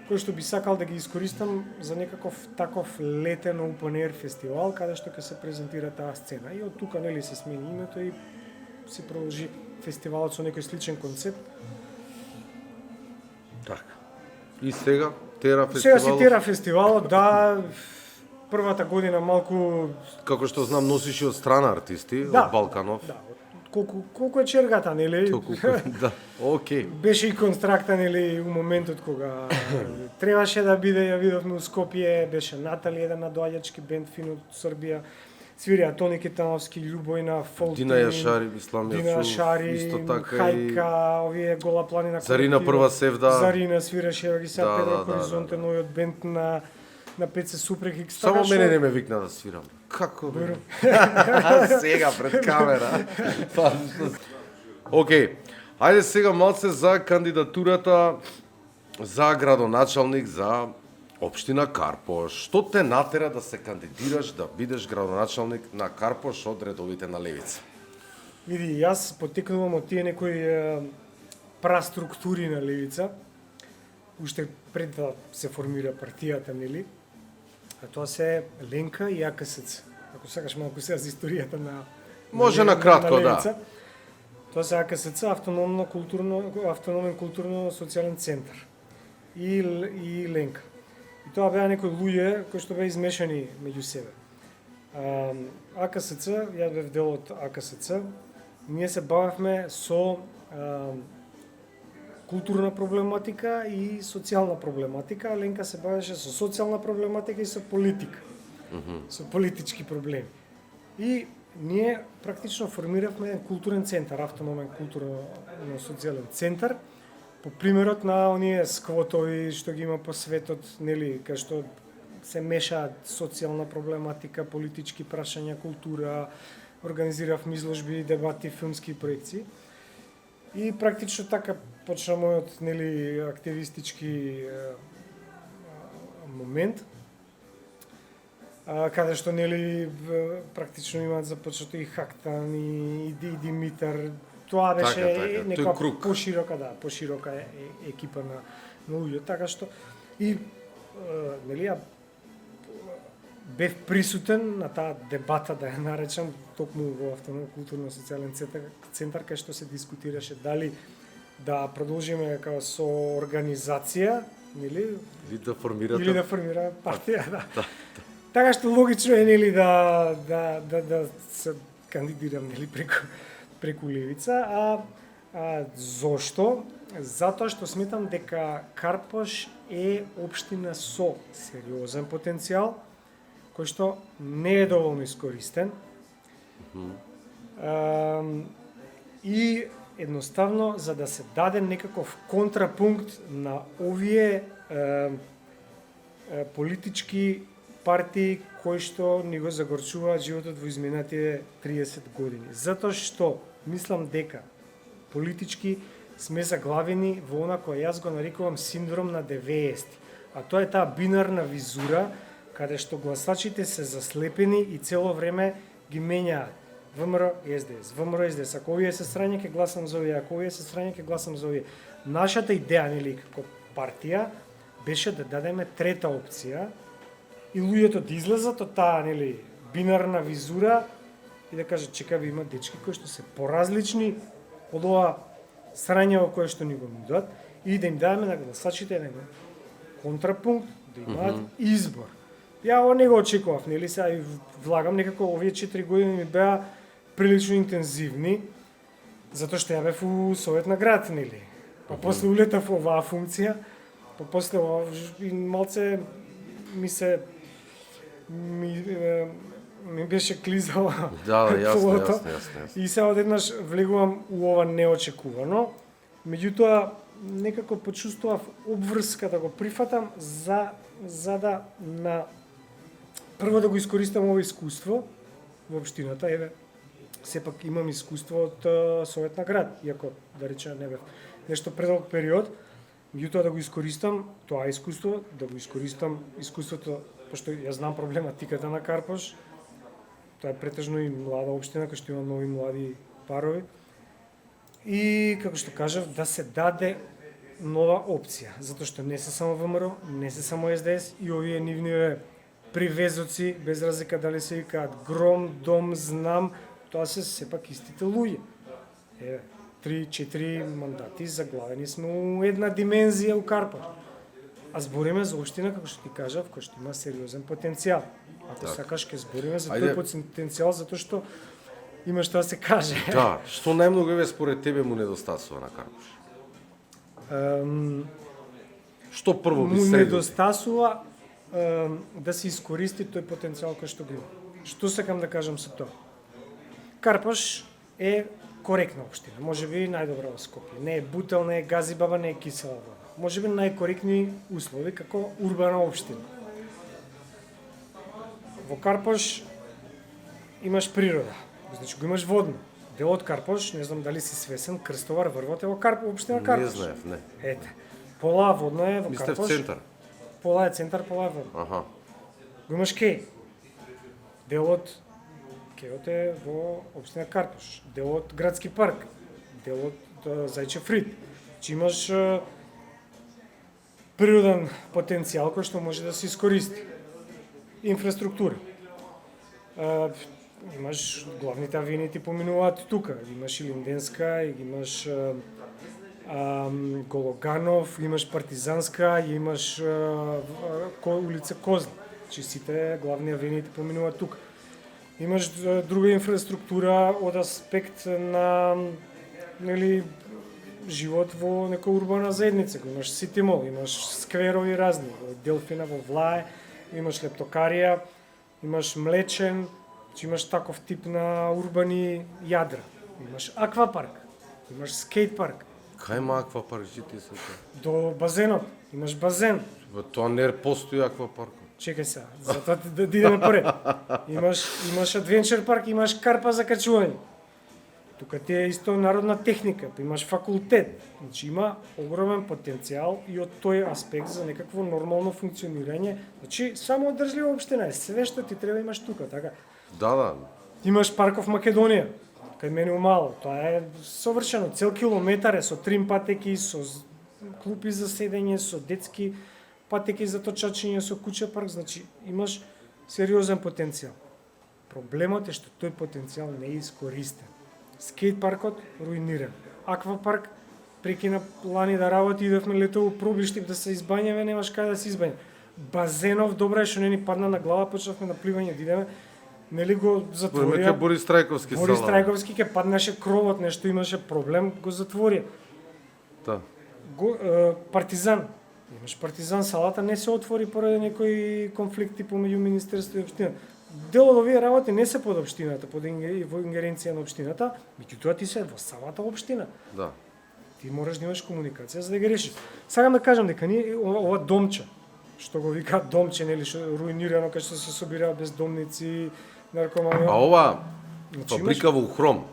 Speaker 3: кои што би сакал да ги искористам за некаков таков летен open air фестивал каде што ќе се презентира таа сцена. И од тука нели се смени името и се продолжи фестивалот со некој сличен концепт.
Speaker 2: Така. И сега тера
Speaker 3: Сега
Speaker 2: фестивалот.
Speaker 3: си тера фестивалот, да, првата година малку
Speaker 2: Како што знам носиш и од страна артисти,
Speaker 3: Да.
Speaker 2: од Балканов.
Speaker 3: да, колку е чергата, нели?
Speaker 2: Да, окей.
Speaker 3: Беше и констракта, нели, у моментот кога требаше да биде, ја видовме у Скопје, беше Натали, еден надоаѓачки бенд фин од Србија, свирија Тони Кетановски, Љубојна, Фолтин,
Speaker 2: Дина Јашари, Ислам
Speaker 3: Дина
Speaker 2: Јацув,
Speaker 3: Јашари,
Speaker 2: исто така и
Speaker 3: Хајка, овие Гола планина.
Speaker 2: Зарина
Speaker 3: колективот.
Speaker 2: прва севда.
Speaker 3: Зарина свираше, ево ги сега
Speaker 2: Да,
Speaker 3: Педро
Speaker 2: да, да,
Speaker 3: Хоризонте, новиот бенд на ПЦ Супрех Икс.
Speaker 2: Само
Speaker 3: така што-
Speaker 2: мене не ме викна да свирам. Како?
Speaker 3: Добро.
Speaker 2: Сега пред камера. Па, окей. Ајде сега малце за кандидатурата за градоначалник за општина Карпош. Што те натера да се кандидираш да бидеш градоначалник на Карпош од редовите на Левица?
Speaker 3: Види, јас потекнувам од тие некои праструктури на Левица, уште пред да се формира партијата, нели? А тоа се Ленка и АКСЦ. Ако сакаш малку сега за историјата на
Speaker 2: Може на кратко, да.
Speaker 3: Левица. Тоа се АКСЦ, автономен културно-социјален центар. И Ленка. И тоа беа некои луѓе кои што беа измешани меѓу себе. АКСЦ, ја бев дел од АКСЦ, ние се бавевме со културна проблематика и социјална проблематика, а Ленка се бавеше со социјална проблематика и со политика, со политички проблеми. И ние практично формиравме еден културен центар, автономен културно-социјален центар, по примерот на оние сквотови што ги има по светот, нели, кај што се мешаат социјална проблематика, политички прашања, култура, организиравме изложби, дебати, филмски проекции. И практично така почна мојот, нели, активистички момент, каде што, нели, практично имаат започнато и Хактан и Димитар. Тоа беше
Speaker 2: Така,
Speaker 3: нека
Speaker 2: тој круг.
Speaker 3: поширока екипа на луѓе, така што и нели ја бев присутен на таа дебата, да ја наречам, токму во Автономен културно-социјален центар, кај што се дискутираше дали да продолжиме како со организација, нели,
Speaker 2: Или да формирате.
Speaker 3: или да формира партија, да. Така што логично е, нели, да се кандидирам, нели, преку Левица, зошто? Затоа што сметам дека Карпош е општина со сериозен потенцијал, кој што не е доволно искористен. И едноставно, за да се даде некаков контрапункт на овие политички партии кои што ни го загорчуваат животот во изминатите 30 години. Затоа што мислам дека политички сме заглавени во она која јас го нарекувам синдром на 90-ти. А тоа е таа бинарна визура каде што гласачите се заслепени и цело време ги менјаат. ВМРО, СДС, ВМРО, СДС. Ако овие се страни, ќе гласам за овие, ако овие се страни, ќе гласам за овие. Нашата идеја, нели, како партија, беше да дадеме трета опција и луѓето да излезат од таа, нели, бинарна визура и да кажат, чекај, има дечки кои што се поразлични од ова срање во кое што ни го нудат и да им дадеме на гласачите еден контрапункт, да имаат избор. Ја ова не го очекував, нели, сега и влагам некако овие 4 години ми беа прилично интензивни Затоа што ја бев у Совет на град, нели? Па после улетав во оваа функција, па после и малце ми се ми беше клизала
Speaker 2: Да, јасно,
Speaker 3: колото.
Speaker 2: јасно.
Speaker 3: И сега одеднаш влегувам у ова неочекувано. Меѓутоа, некако почувствував обврска да го прифатам за да прво да го искористам ова искуство во општината. Еве, сепак имам искуство од Совет на град, иако да речем не бев нешто предолг период, меѓутоа да го искористам тоа искуство, да го искористам искуството, пошто ја знам проблематиката на Карпош. Тоа е претежно и млада општина, кај што има нови млади парови. И, како што кажав, да се даде нова опција, затоа што не се само ВМРО, не се само СДС и овие нивниве привезоци, без разлика дали се викаат Гром, Дом, Знам, тоа се сепак истите луѓе. Еве, 3-4 мандати заглавени сме у една димензија у Карпош. А збориме за општина, како што ти кажав, која што има сериозен потенцијал. Ако сакаш, ќе збориме за тој потенцијал, затоа што има што да се каже.
Speaker 2: Да, што најмногу еве според тебе му недостасува на Карпош? Што прво би
Speaker 3: Му
Speaker 2: средил?
Speaker 3: недостасува да се искористи тој потенцијал кој што го има. Што сакам да кажам со тоа? Карпош е коректна општина, можеби најдобра во Скопје. Не е бутел, не е газибаба, не е кисела вода. Можеби најкоректни услови како урбана општина. Во Карпош имаш природа, значи го имаш водно. Дел од Карпош, не знам дали си свесен, Крстовар, Врвот е во општина Карпош.
Speaker 2: Не знаев, не.
Speaker 3: Ете. Пола водно е во
Speaker 2: Мислев
Speaker 3: Карпош.
Speaker 2: центар.
Speaker 3: Пола е центар, пола е водно.
Speaker 2: Аха.
Speaker 3: Го имаш кеј. Делот кејот е во општина Карпош. Делот градски парк. Делот Зајчев рид. Че имаш природен потенцијал кој што може да се искористи. Инфраструктура. Имаш главните авиини ти поминуваат тука. Имаш и Линденска, имаш Гологанов, имаш Партизанска, имаш улица Козла. Че сите главни авиини ти поминуваат тука. Имаш друга инфраструктура од аспект на нели живот во нека урбана заедница. Имаш Сити Мол, имаш скверови разни, во Делфина, во Влае, имаш лептокарија, имаш млечен, имаш таков тип на урбани јадра. Имаш аквапарк, имаш скейт парк.
Speaker 2: Кај има аквапарк, ти се тоа?
Speaker 3: До базенот, имаш базен.
Speaker 2: Во тоа не постои аквапарк.
Speaker 3: Чекај сега, затоа да идеме поред. Имаш адвенчер парк, имаш карпа за качување. Тука ти е исто народна техника, па имаш факултет. Значи има огромен потенцијал и од тој аспект за некакво нормално функционирање. Значи само одржлива општина е, све што ти треба имаш тука, така.
Speaker 2: Да.
Speaker 3: Имаш парков Македонија, кај мене умало. Тоа е совршено, цел километар е со трим патеки, со клупи за седење, со детски патеки за точачење, со куќа парк, значи имаш сериозен потенцијал. Проблемот е што тој потенцијал не е искористен. Скейт паркот руиниран. Аквапарк прекина лани да работи, идевме летово пробиштип да се избањаме, немаш кај да се избањаме. Базенов добра е што не ни падна на глава, почнавме на пливање да идеме. Нели го затворија.
Speaker 2: Борис Трајковски сала.
Speaker 3: Борис Трајковски ке паднаше кровот, нешто имаше проблем, го затворија.
Speaker 2: Да.
Speaker 3: Партизан. Имаш Партизан, салата не се отвори поради некои конфликти помеѓу министерство и општина. Дел од овие работи не се под општината, под во ингеренција на општината, меѓутоа ти се во самата општина.
Speaker 2: Да.
Speaker 3: Ти мораш да имаш комуникација за да ги решиш. Сакам да кажам дека ние ова домче, што го викаат домче, нели, што руинирано кај што се собираат бездомници, наркомани.
Speaker 2: А ова
Speaker 3: Значи,
Speaker 2: фабрика во Хром,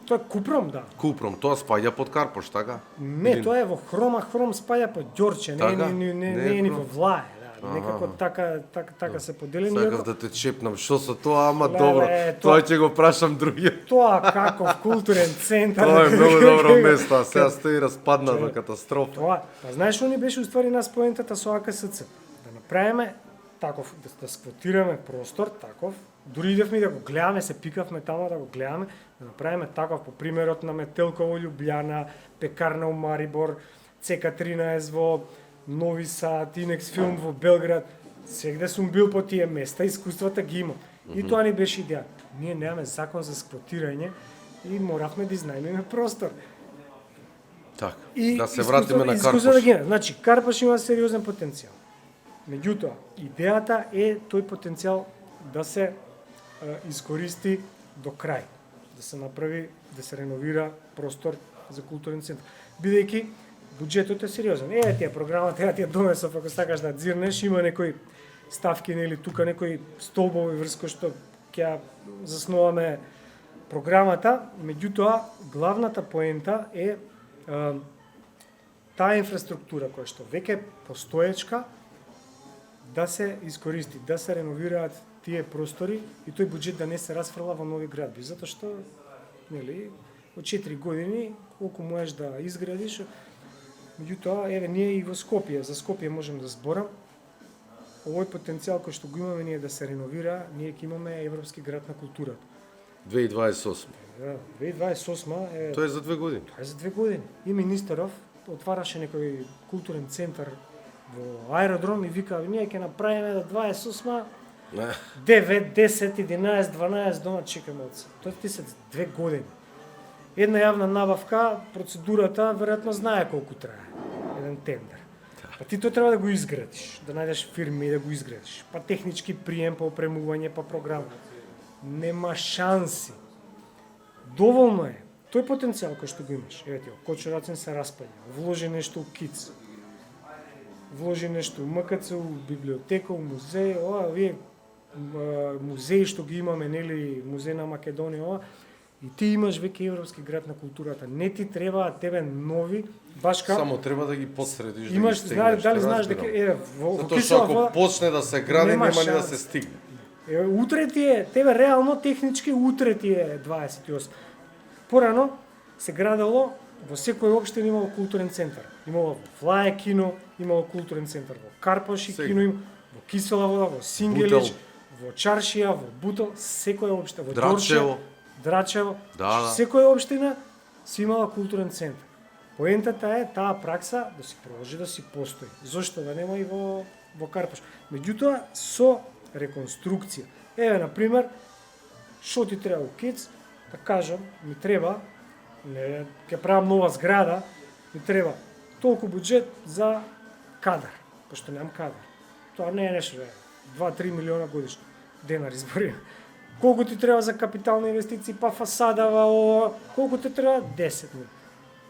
Speaker 3: Тоа е Купром, да.
Speaker 2: Купром, тоа спаѓа под Карпош, така?
Speaker 3: Не, тоа е во Хрома, Хром спаја по Ѓорче,
Speaker 2: Така?
Speaker 3: не е ни во Влае, да. Некако така се поделени.
Speaker 2: Сакав да те чепнам, што со тоа, ама
Speaker 3: Леле,
Speaker 2: добро.
Speaker 3: тоа-
Speaker 2: Тоа ќе го прашам другиот.
Speaker 3: Тоа каков културен центар.
Speaker 2: Тоа е многу добро место, а сега стои распадната катастрофа.
Speaker 3: Тоа, па знаеш што ни беше уствари нас поентата со АКСЦ? Да направиме таков, да сквотираме простор таков, дури идевме да го гледаме, се пикавме таму да го гледаме, да направиме таков по примерот на Метелково Љубљана, Пекарна у Марибор, ЦК13 во Нови Сад, Инекс филм во Белград. Сегде сум бил по тие места, искуствата ги има. И тоа ни беше идеја. Ние немаме закон за сквотирање и моравме да изнајмиме простор.
Speaker 2: Така,
Speaker 3: И
Speaker 2: да се вратиме на
Speaker 3: искуство
Speaker 2: Карпош.
Speaker 3: да ги, значи, Карпош има сериозен потенцијал. Меѓутоа, идејата е тој потенцијал да се искористи до крај, да се направи, да се реновира простор за културен центар. Бидејќи буџетот е сериозен. Тие програмата, ја тие донесов, ако сакаш да дзирнеш, има некои ставки, нели тука некои столбови врз кои што ќе заснуваме програмата, меѓутоа главната поента е таа инфраструктура која што веќе постоечка да се искористи, да се реновираат тие простори и тој буџет да не се расфрла во нови градби, затоа што нели од 4 години колку можеш да изградиш. Меѓутоа, еве ние и во Скопје, за Скопје можем да зборам, овој потенцијал кој што го имаме ние да се реновира, ние ќе имаме Европски град на културата.
Speaker 2: 2028.
Speaker 3: 2028 е...
Speaker 2: Тоа е за 2 години.
Speaker 3: Тоа е за 2 години. И министеров отвараше некој културен центар во аеродром и вика, ние ќе направиме до 28 9, 10, 11, 12 дома чекаме од се. Тоа ти се 2 години. Една јавна набавка, процедурата веројатно знае колку трае еден тендер. Па ти тоа треба да го изградиш, да најдеш фирми и да го изградиш. Па технички прием, па опремување, па програма. Нема шанси. Доволно е. Тој потенцијал кој што го имаш. Еве ти, Кочо Рацин се распаѓа. Вложи нешто у КИЦ. Вложи нешто у МКЦ, у библиотека, у музеј, овие музеи што ги имаме, нели, музеј на Македонија, ова, и ти имаш веќе Европски град на културата. Не ти требаат тебе нови, баш како
Speaker 2: Само треба да ги подсредиш,
Speaker 3: имаш,
Speaker 2: да ги стегнеш.
Speaker 3: дали знаеш дека во
Speaker 2: Затоа што ако
Speaker 3: Киселова
Speaker 2: почне да се гради,
Speaker 3: нема
Speaker 2: нема ни да
Speaker 3: шанс.
Speaker 2: се стигне.
Speaker 3: утре ти е, тебе реално технички утре ти е 28. Порано се градело во секој општина имало културен центар. Имало во Флаје кино, имало културен центар во Карпаш и
Speaker 2: Сега.
Speaker 3: кино, во Кисела вода, во Сингелич,
Speaker 2: Бутел.
Speaker 3: во Чаршија, во Бутел, секоја општина, во
Speaker 2: Драчево.
Speaker 3: Драчево,
Speaker 2: Да.
Speaker 3: секоја општина си имала културен центар. Поентата е таа пракса да си продолжи да си постои. Зошто да нема и во Карпаш. Меѓутоа со реконструкција. Еве на пример, што ти треба у КИЦ, да кажам, ми треба, не ќе правам нова зграда, ми треба толку буџет за кадар, пошто немам кадар. Тоа не е нешто, 2-3 милиона годишно денари зборим. Колку ти треба за капитални инвестиции, па фасадава, ова, колку ти треба? 10 милиона.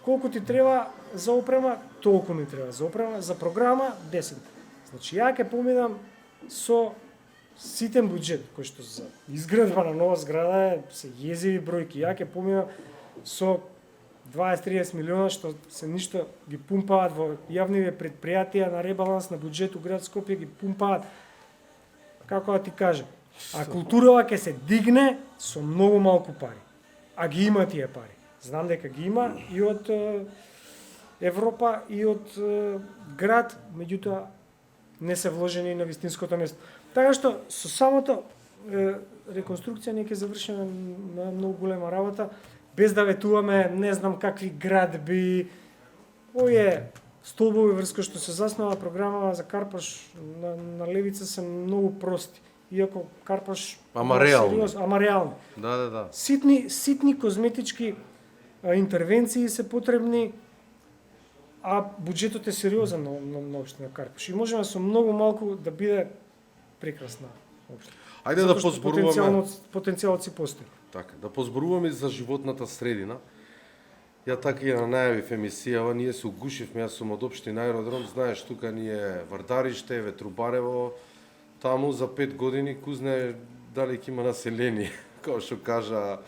Speaker 3: Колку ти треба за опрема? Толку ми треба за опрема, за програма 10. Значи ја ќе поминам со ситен буџет кој што за изградба на нова зграда се језиви бројки. Ја ќе поминам со 20-30 милиона што се ништо ги пумпаат во јавниве предпријатија на ребаланс на буџет у град Скопје ги пумпаат. Како да ти кажам, а културава ќе се дигне со многу малку пари. А ги има тие пари. Знам дека ги има и од Европа и од град, меѓутоа не се вложени на вистинското место. Така што со самото реконструкција ние ќе завршиме на многу голема работа, без да ветуваме не знам какви градби. Овие столбови врз кои што се заснова програма за Карпаш на левица се многу прости. Иако Карпаш
Speaker 2: Ама реални.
Speaker 3: Ама реални.
Speaker 2: Да.
Speaker 3: Ситни козметички интервенции се потребни, а буџетот е сериозен на општина Карпаш. И можеме со многу малку да биде прекрасна општина.
Speaker 2: Ајде да позборуваме.
Speaker 3: Потенцијалот си постои.
Speaker 2: Така, да позборуваме за животната средина. Ја така и на најавив емисијава, ние се угушивме, јас сум од општина Аеродром, знаеш, тука ни е Вардариште, Ветрубарево, таму за 5 години, ку знае дали ќе има население, како што кажа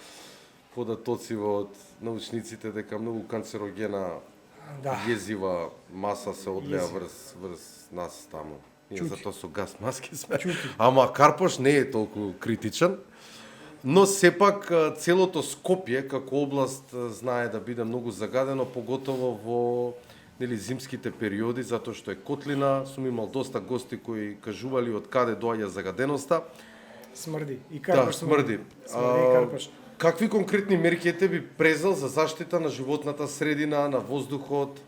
Speaker 2: податоци од научниците дека многу канцерогена језива маса се одлеа врз нас таму. Ние затоа со газ маски сме. Ама Карпош не е толку критичен. Но сепак целото Скопје како област знае да биде многу загадено, поготово во зимските периоди, затоа што е котлина. Сум имал доста гости кои кажували од каде доаѓа загаденоста.
Speaker 3: Смрди. И Карпаш
Speaker 2: смрди.
Speaker 3: Смрди и Карпаш.
Speaker 2: Какви конкретни мерки те би презел за заштита на животната средина, на воздухот,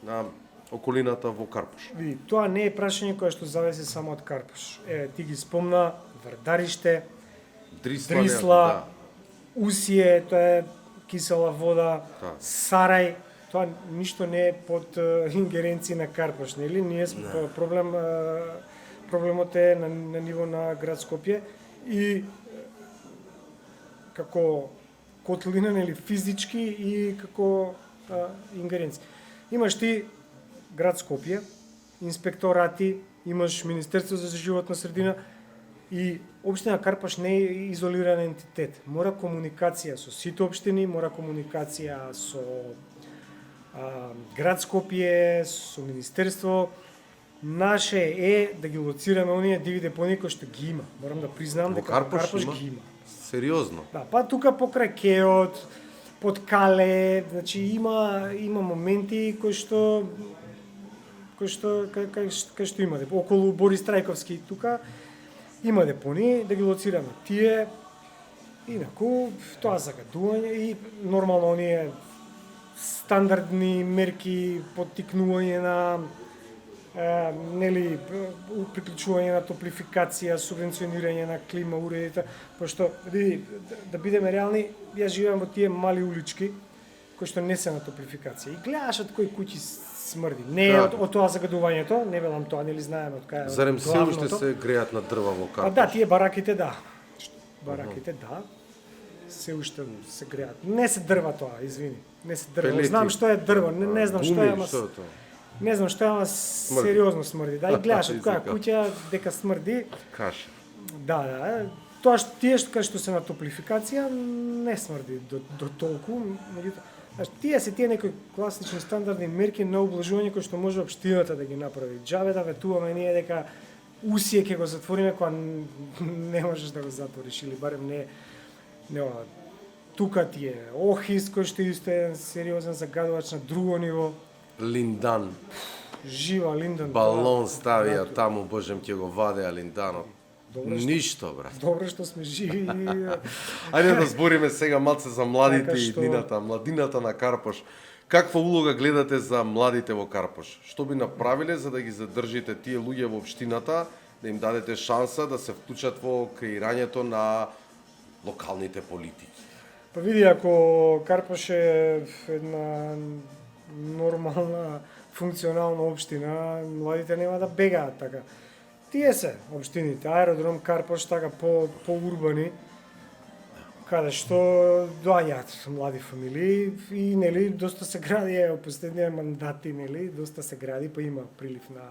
Speaker 2: на околината во Карпаш?
Speaker 3: Види, тоа не е прашање кое што зависи само од Карпаш. Ти ги спомна Вардариште, Дрисла, Усие, тоа е кисела вода,
Speaker 2: Да.
Speaker 3: сарај, тоа ништо не е под ингеренција на Карпош, нели? Ние сме проблемот е на ниво на град Скопје и како котлина, нели, физички и како ингеренција. Имаш ти град Скопје, инспекторати, имаш Министерство за животна средина и општина Карпаш не е изолиран ентитет. Мора комуникација со сите општини, мора комуникација со град Скопје, со Министерство. Наше е да ги лоцираме оние диви депонии кои што ги има. Морам да признам
Speaker 2: Во
Speaker 3: дека
Speaker 2: Карпаш има?
Speaker 3: ги има.
Speaker 2: Сериозно.
Speaker 3: Да, па тука покрај Кеот, под Кале, значи има моменти кои што кај што има околу Борис Трајковски тука има депонии да ги лоцираме. Тие инаку тоа загадување и нормално оние стандардни мерки поттикнување на нели приклучување на топлификација, субвенционирање на клима уредите, пошто види да бидеме реални, јас живеам во тие мали улички кои што не се на топлификација. И гледаш од кои куќи смрди. Не е од тоа загадувањето, не велам тоа, нели знаеме од кај.
Speaker 2: Зарем се уште се греат на дрва во Карпаш?
Speaker 3: Да, тие бараките да. Бараките да. Се уште се греат. Не се дрва тоа, извини. Не се дрва.
Speaker 2: Пелети.
Speaker 3: Знам што е дрво, не знам што е, ама не знам што е, ама сериозно смрди. Да, и гледаш од која куќа дека смрди.
Speaker 2: Каша.
Speaker 3: Да. Тоа што тие што се на топлификација не смрди до толку, меѓутоа тие се некои класични стандардни мерки на облажување кои што може општината да ги направи. Џабе да ветуваме ние дека усие ќе го затвориме кога не можеш да го затвориш или барем не ова. Тука ти е Охис кој што е сериозен загадувач на друго ниво.
Speaker 2: Линдан.
Speaker 3: Жива Линдан.
Speaker 2: Балон ставија таму, божем ќе го вадеа Линданот. Ништо, брат.
Speaker 3: Добро што сме живи.
Speaker 2: Ајде да збориме сега малце за младите и младината на Карпош. Каква улога гледате за младите во Карпош? Што би направиле за да ги задржите тие луѓе во општината, да им дадете шанса да се вклучат во креирањето на локалните политики?
Speaker 3: Па види, ако Карпош е една нормална, функционална општина, младите нема да бегаат така. Тие се општините, аеродром Карпош, така по-урбани, каде што доаѓаат млади фамилии и нели доста се гради во последните мандати, нели доста се гради, па има прилив на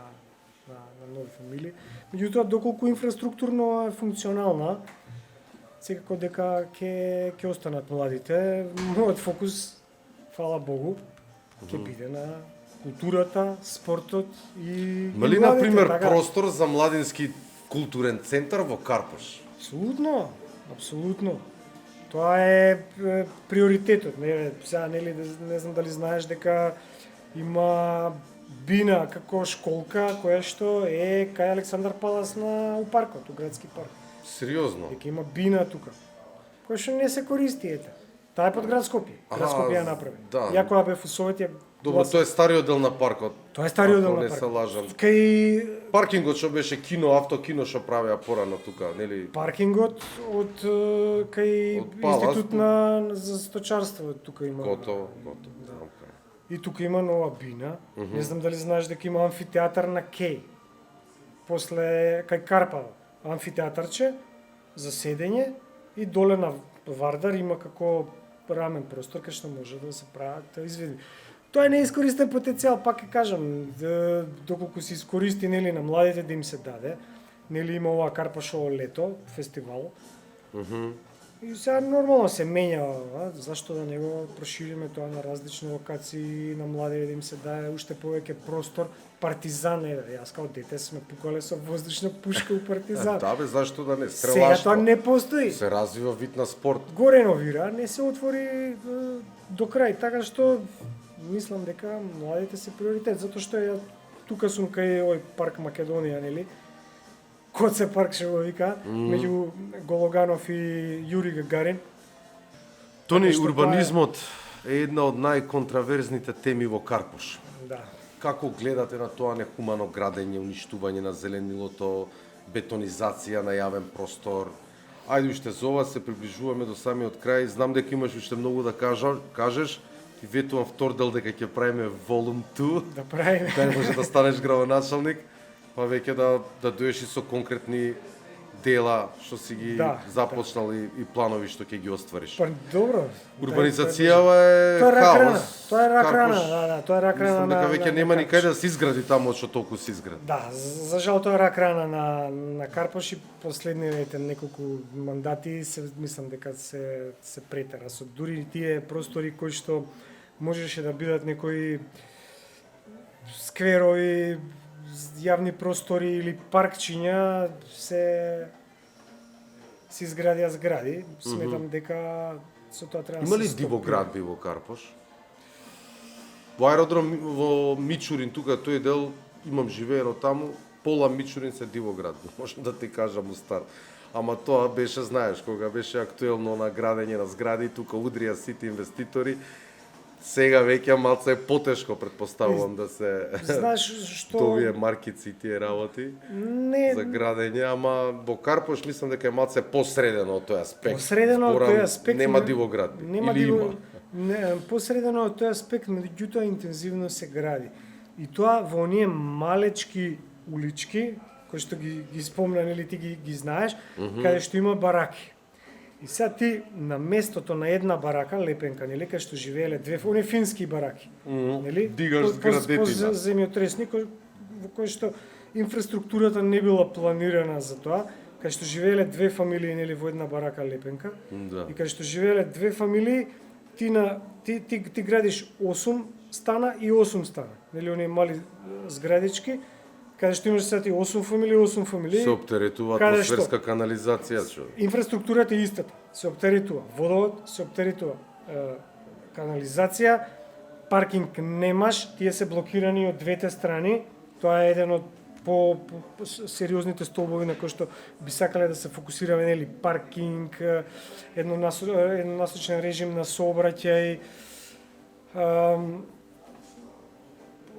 Speaker 3: нови фамилии. Меѓутоа доколку инфраструктурно е функционална, секако дека ќе останат младите. Мојот фокус, фала Богу, ќе биде на културата, спортот и
Speaker 2: Мали
Speaker 3: младите,
Speaker 2: на пример
Speaker 3: така.
Speaker 2: простор за младински културен центар во Карпош?
Speaker 3: Апсолутно. Тоа е приоритетот. Сега нели не знам дали знаеш дека има бина како школка која што е кај Александар Палас у паркот, у градски парк.
Speaker 2: Сериозно?
Speaker 3: Дека има бина тука. Која што не се користи ете. Таа е под град Скопје. Град Скопје ја направи.
Speaker 2: Да.
Speaker 3: Ја кога бев у Совет ја
Speaker 2: Добро, тоа е стариот дел на паркот.
Speaker 3: Тоа е стариот дел
Speaker 2: Ако
Speaker 3: на
Speaker 2: не се
Speaker 3: паркот.
Speaker 2: лажам.
Speaker 3: Кај
Speaker 2: Паркингот што беше кино, автокино што правеа порано тука, нели?
Speaker 3: паркингот од кај
Speaker 2: Од Палас,
Speaker 3: институт за сточарство тука има.
Speaker 2: Готово.
Speaker 3: Да. И тука има нова бина. Не знам дали знаеш дека има амфитеатар на Кеј. После кај Карпал, амфитеатарче за седење и доле на Вардар има како рамен простор кај што може да се прават изведби. Тоа е неискористен потенцијал, пак ќе кажам, доколку се искористи нели на младите да им се даде. Нели има ова Карпашово лето фестивал. И сега нормално се менја, зашто да не го прошириме тоа на различни локации, на младите да им се даде уште повеќе простор. Партизан е, јас као дете сме пукале со воздушна пушка у Партизан.
Speaker 2: Да бе, зашто да не?
Speaker 3: Сега
Speaker 2: Стрелаштво.
Speaker 3: тоа не постои.
Speaker 2: Се развива вид на спорт.
Speaker 3: Го реновира, не се отвори до крај, така што мислам дека младите се приоритет, затоа што ја тука сум кај овој парк Македонија, нели? Коце парк што го вика, меѓу Гологанов и Јури Гагарин.
Speaker 2: Тони,
Speaker 3: Така што
Speaker 2: урбанизмот е една од најконтраверзните теми во Карпош.
Speaker 3: Да.
Speaker 2: Како гледате на тоа нехумано градење, уништување на зеленилото, бетонизација на јавен простор, Ајде уште за ова се приближуваме до самиот крај. Знам дека имаш уште многу да кажеш. Ти ветувам втор дел дека ќе правиме волум 2.
Speaker 3: Да правиме.
Speaker 2: Да може да станеш градоначалник, па веќе да доеш и со конкретни дела што си ги започнал и планови што ќе ги оствариш.
Speaker 3: Па добро.
Speaker 2: Урбанизацијава е хаос.
Speaker 3: Тоа е рак-рана, тоа е рак-рана.
Speaker 2: Мислам дека веќе нема никаде да се изгради таму што толку се изгради.
Speaker 3: Да, за жал тоа е рак-рана на Карпош и последните неколку мандати мислам дека се претера со дури тие простори кои што можеше да бидат некои скверови, јавни простори или паркчиња се изградија згради. Сметам дека со тоа треба да се
Speaker 2: Има ли дивоградби во Карпош? Во аеродром во Мичурин, тука тој дел имам живеено таму, пола Мичурин се дивоградби, можам да ти кажам устар. Ама тоа беше, знаеш, кога беше актуелно на градење на згради, тука удрија сите инвеститори. Сега веќе малце е потешко, претпоставувам да се
Speaker 3: Знаеш што
Speaker 2: довие маркици и тие работи за градење, ама во Карпош мислам дека е малце посредено од тој аспект.
Speaker 3: Посредено од тој аспект
Speaker 2: нема дивоградби. Или има?
Speaker 3: Не, посредено од тој аспект, меѓутоа интензивно се гради. И тоа во оние малечки улички, кои што ги спомна, нели ти ги знаеш, каде што има бараки. И сега ти на местото на една барака, лепенка, нели, кај што живееле они фински бараки, нели?
Speaker 2: Дигаш зградетина.
Speaker 3: По земјотресни, во кој што инфраструктурата не била планирана за тоа, кај што живееле две фамилии, нели, во една барака лепенка.
Speaker 2: Да.
Speaker 3: И кај што живееле две фамилии, ти градиш 8 стана и 8 стана, нели, оние мали зградички, каде што имаш сега 8 фамилии,
Speaker 2: се оптеретува атмосферска канализација, човек.
Speaker 3: Инфраструктурата е истата. Се оптеретува водовод, се оптеретува канализација, паркинг немаш, тие се блокирани од двете страни. Тоа е еден од по сериозните столбови на кои што би сакале да се фокусираме, нели, паркинг, еднонасочен режим на сообраќај.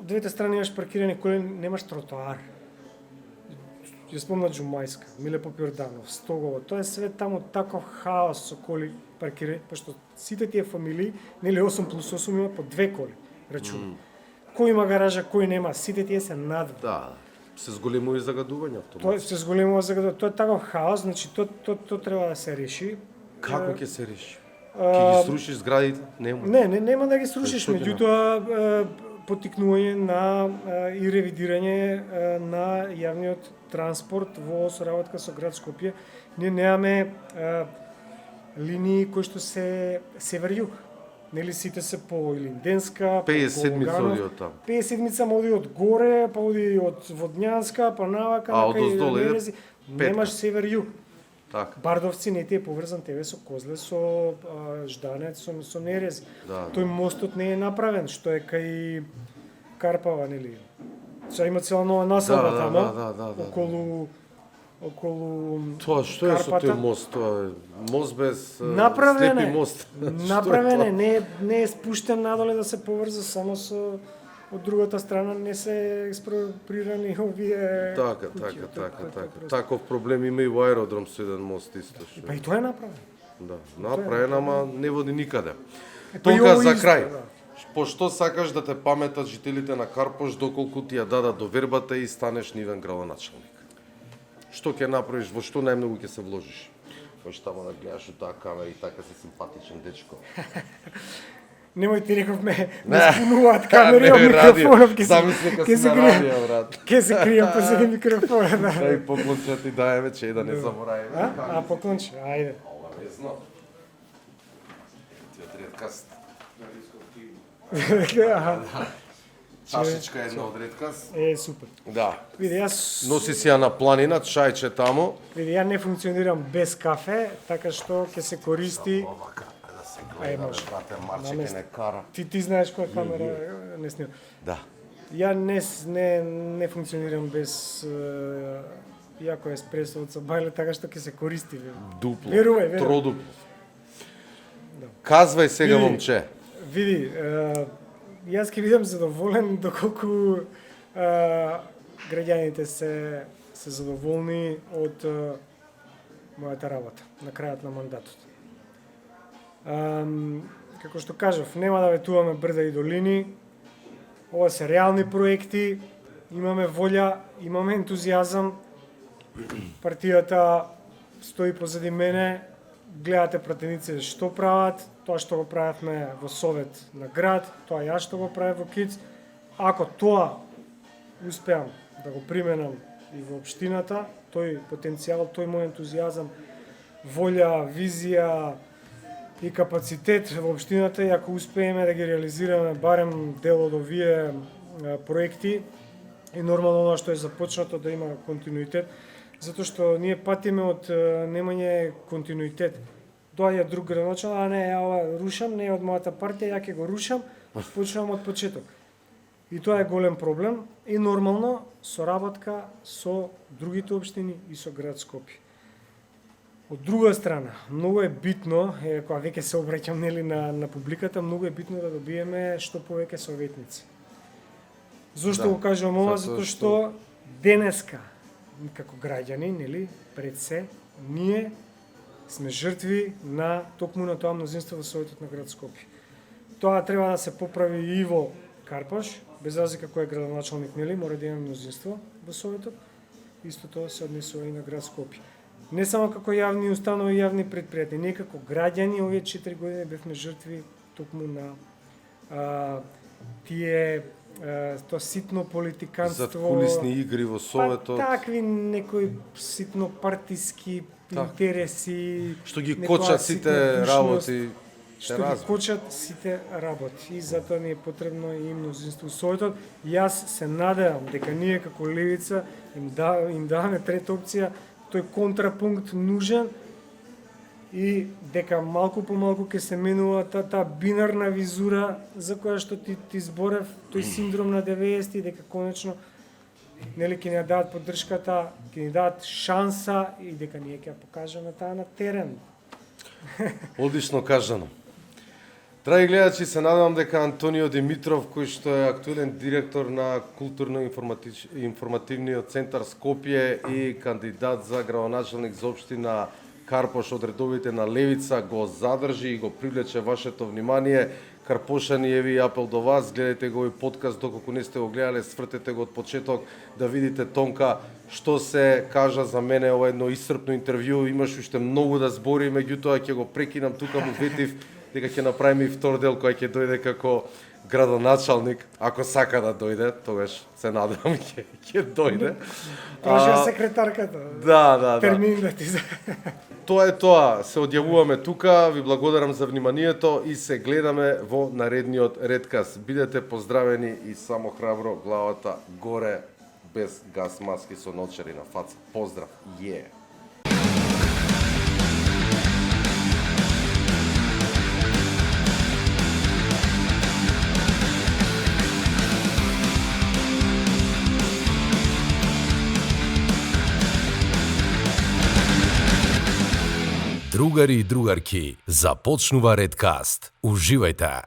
Speaker 3: Од двете страни имаш паркирани коли, немаш тротоар. Ја спомна Џумајска, Миле Попјорданов, Стогово, тоа е све таму таков хаос со коли паркирани, пошто сите тие фамилии, нели 8+8 има по 2 коли, рачуни. Кој има гаража, кој нема, сите тие се надвор.
Speaker 2: Да, се зголемува загадување автоматски.
Speaker 3: Тоа се зголемува загадување, тоа е таков хаос, значи тоа треба да се реши.
Speaker 2: Како ќе се реши? Ќе ги срушиш зградите? Нема.
Speaker 3: Нема да ги срушиш, меѓутоа поттикнување на и ревидирање на јавниот транспорт во соработка со град Скопје. Ние немаме линии кои што се север-југ. Нели сите се по Илинденска, по
Speaker 2: 57-ца оди од таму.
Speaker 3: 57-ца оди од горе, па оди од Водњанска, па навака,
Speaker 2: од оздол
Speaker 3: Нерези. Немаш север-југ.
Speaker 2: Така.
Speaker 3: Бардовци не ти е поврзан тебе со Козле, со Жданец, со Нерези.
Speaker 2: Да,
Speaker 3: Тој мостот не е направен, што е кај Карпава, нели? Сега има цела нова населба таму. Околу
Speaker 2: Тоа што е со тој мост? Тоа е мост без
Speaker 3: направен
Speaker 2: слепи мост.
Speaker 3: Направен е, не е спуштен надоле да се поврза само со од другата страна, не се експроприирани овие
Speaker 2: Така. Таков проблем има и во аеродром со еден мост исто што.
Speaker 3: Па и тоа е направен.
Speaker 2: Да, направен, ама не води никаде.
Speaker 3: Па и
Speaker 2: Тога
Speaker 3: ово
Speaker 2: за
Speaker 3: исто,
Speaker 2: крај.
Speaker 3: да.
Speaker 2: По што сакаш да те паметат жителите на Карпош доколку ти ја дадат довербата и станеш нивен градоначалник? Што ќе направиш, во што најмногу ќе се вложиш? Кој тамо да гледаш у таа камера и така си симпатичен дечко.
Speaker 3: Немој ти рековме да спунуваат камери од микрофонов,
Speaker 2: Замисли се на радио, брат.
Speaker 3: Ке се кријам позади микрофона, да.
Speaker 2: Да и поклонче ти даеме, че и да не заборавиме.
Speaker 3: Поклонче, ајде.
Speaker 2: Обавезно. Ти од редкаст. Чашичка една од редкаст.
Speaker 3: Супер.
Speaker 2: Да.
Speaker 3: Види, јас
Speaker 2: Носи си ја на планина, чајче таму.
Speaker 3: Види, ја не функционирам без кафе, така што ќе се користи.
Speaker 2: Овака, да се гледа, брате, Марче ке не кара.
Speaker 3: Ти знаеш која камера не снима.
Speaker 2: Да.
Speaker 3: Ја не функционирам без јако еспресо од Сабајле, така што ќе се користи.
Speaker 2: Дупло,
Speaker 3: Верувај.
Speaker 2: тродупло. Казвај сега,
Speaker 3: Види.
Speaker 2: момче.
Speaker 3: Види, јас ќе бидам задоволен доколку граѓаните се задоволни од мојата работа на крајот на мандатот. Како што кажав, нема да ветуваме брда и долини. Ова се реални проекти, имаме волја, имаме ентузијазам. Партијата стои позади мене, гледате пратеници што прават, тоа што го правевме во Совет на град, тоа јас што го правев во КИЦ. Ако тоа успеам да го применам и во општината, тој потенцијал, тој мој ентузијазам, волја, визија и капацитет во општината, и ако успееме да ги реализираме барем дел од овие проекти, и нормално она што е започнато да има континуитет, затоа што ние патиме од немање континуитет. Доаѓа друг градоначалник, а не, ја ова рушам, не е од мојата партија, ја ќе го рушам, почнувам од почеток. И тоа е голем проблем и нормално соработка со другите општини и со град Скопје. Од друга страна, многу е битно, кога веќе се обраќам нели на публиката, многу е битно да добиеме што повеќе советници. Зошто го кажувам ова? Затоа што денеска како граѓани, нели, пред се, ние сме жртви на токму на тоа мнозинство во Советот на град Скопје. Тоа треба да се поправи и во Карпаш, без разлика кој е градоначалник, нели, мора да има мнозинство во Советот. Исто тоа се однесува и на град Скопје. Не само како јавни установи и јавни предпријатија, ние како граѓани овие 4 години бевме жртви токму на тоа ситно политиканство,
Speaker 2: задкулисни игри во Советот.
Speaker 3: Такви некои ситно партиски интереси,
Speaker 2: што ги кочат сите работи.
Speaker 3: Што ги кочат сите работи. И затоа ни е потребно и мнозинство во Советот. Јас се надевам дека ние како левица им даваме трета опција, тој контрапункт нужен, и дека малку по малку ќе се менува таа бинарна визура за која што ти зборев, тој синдром на 90-ти, дека конечно нели ќе ни дадат поддршката, ќе ни дадат шанса и дека ние ќе ја покажеме таа на терен.
Speaker 2: Одлично кажано. Драги гледачи, се надевам дека Антонио Димитров, кој што е актуелен директор на културно-информативниот центар Скопје и кандидат за градоначалник за општина Карпош од редовите на левица, го задржи и го привлече вашето внимание. Карпошани, еви апел до вас, гледайте го овој подкаст, доколку не сте го гледале, свртете го од почеток да видите тонка што се кажа за мене. Ова едно исцрпно интервју, имаш уште многу да збори, меѓутоа ќе го прекинам тука, му ветив дека ќе направиме и втор дел кој ќе дојде како градоначалник, ако сака да дојде, тогаш се надевам ќе дојде.
Speaker 3: Кажа секретарката.
Speaker 2: Да.
Speaker 3: Термин да ти.
Speaker 2: Тоа е тоа, се одјавуваме тука, ви благодарам за вниманието и се гледаме во наредниот редкаст. Бидете поздравени и само храбро, главата горе, без газ маски со ночери на фаца. Поздрав,
Speaker 1: Другари и другарки, започнува Редкаст. Уживајте!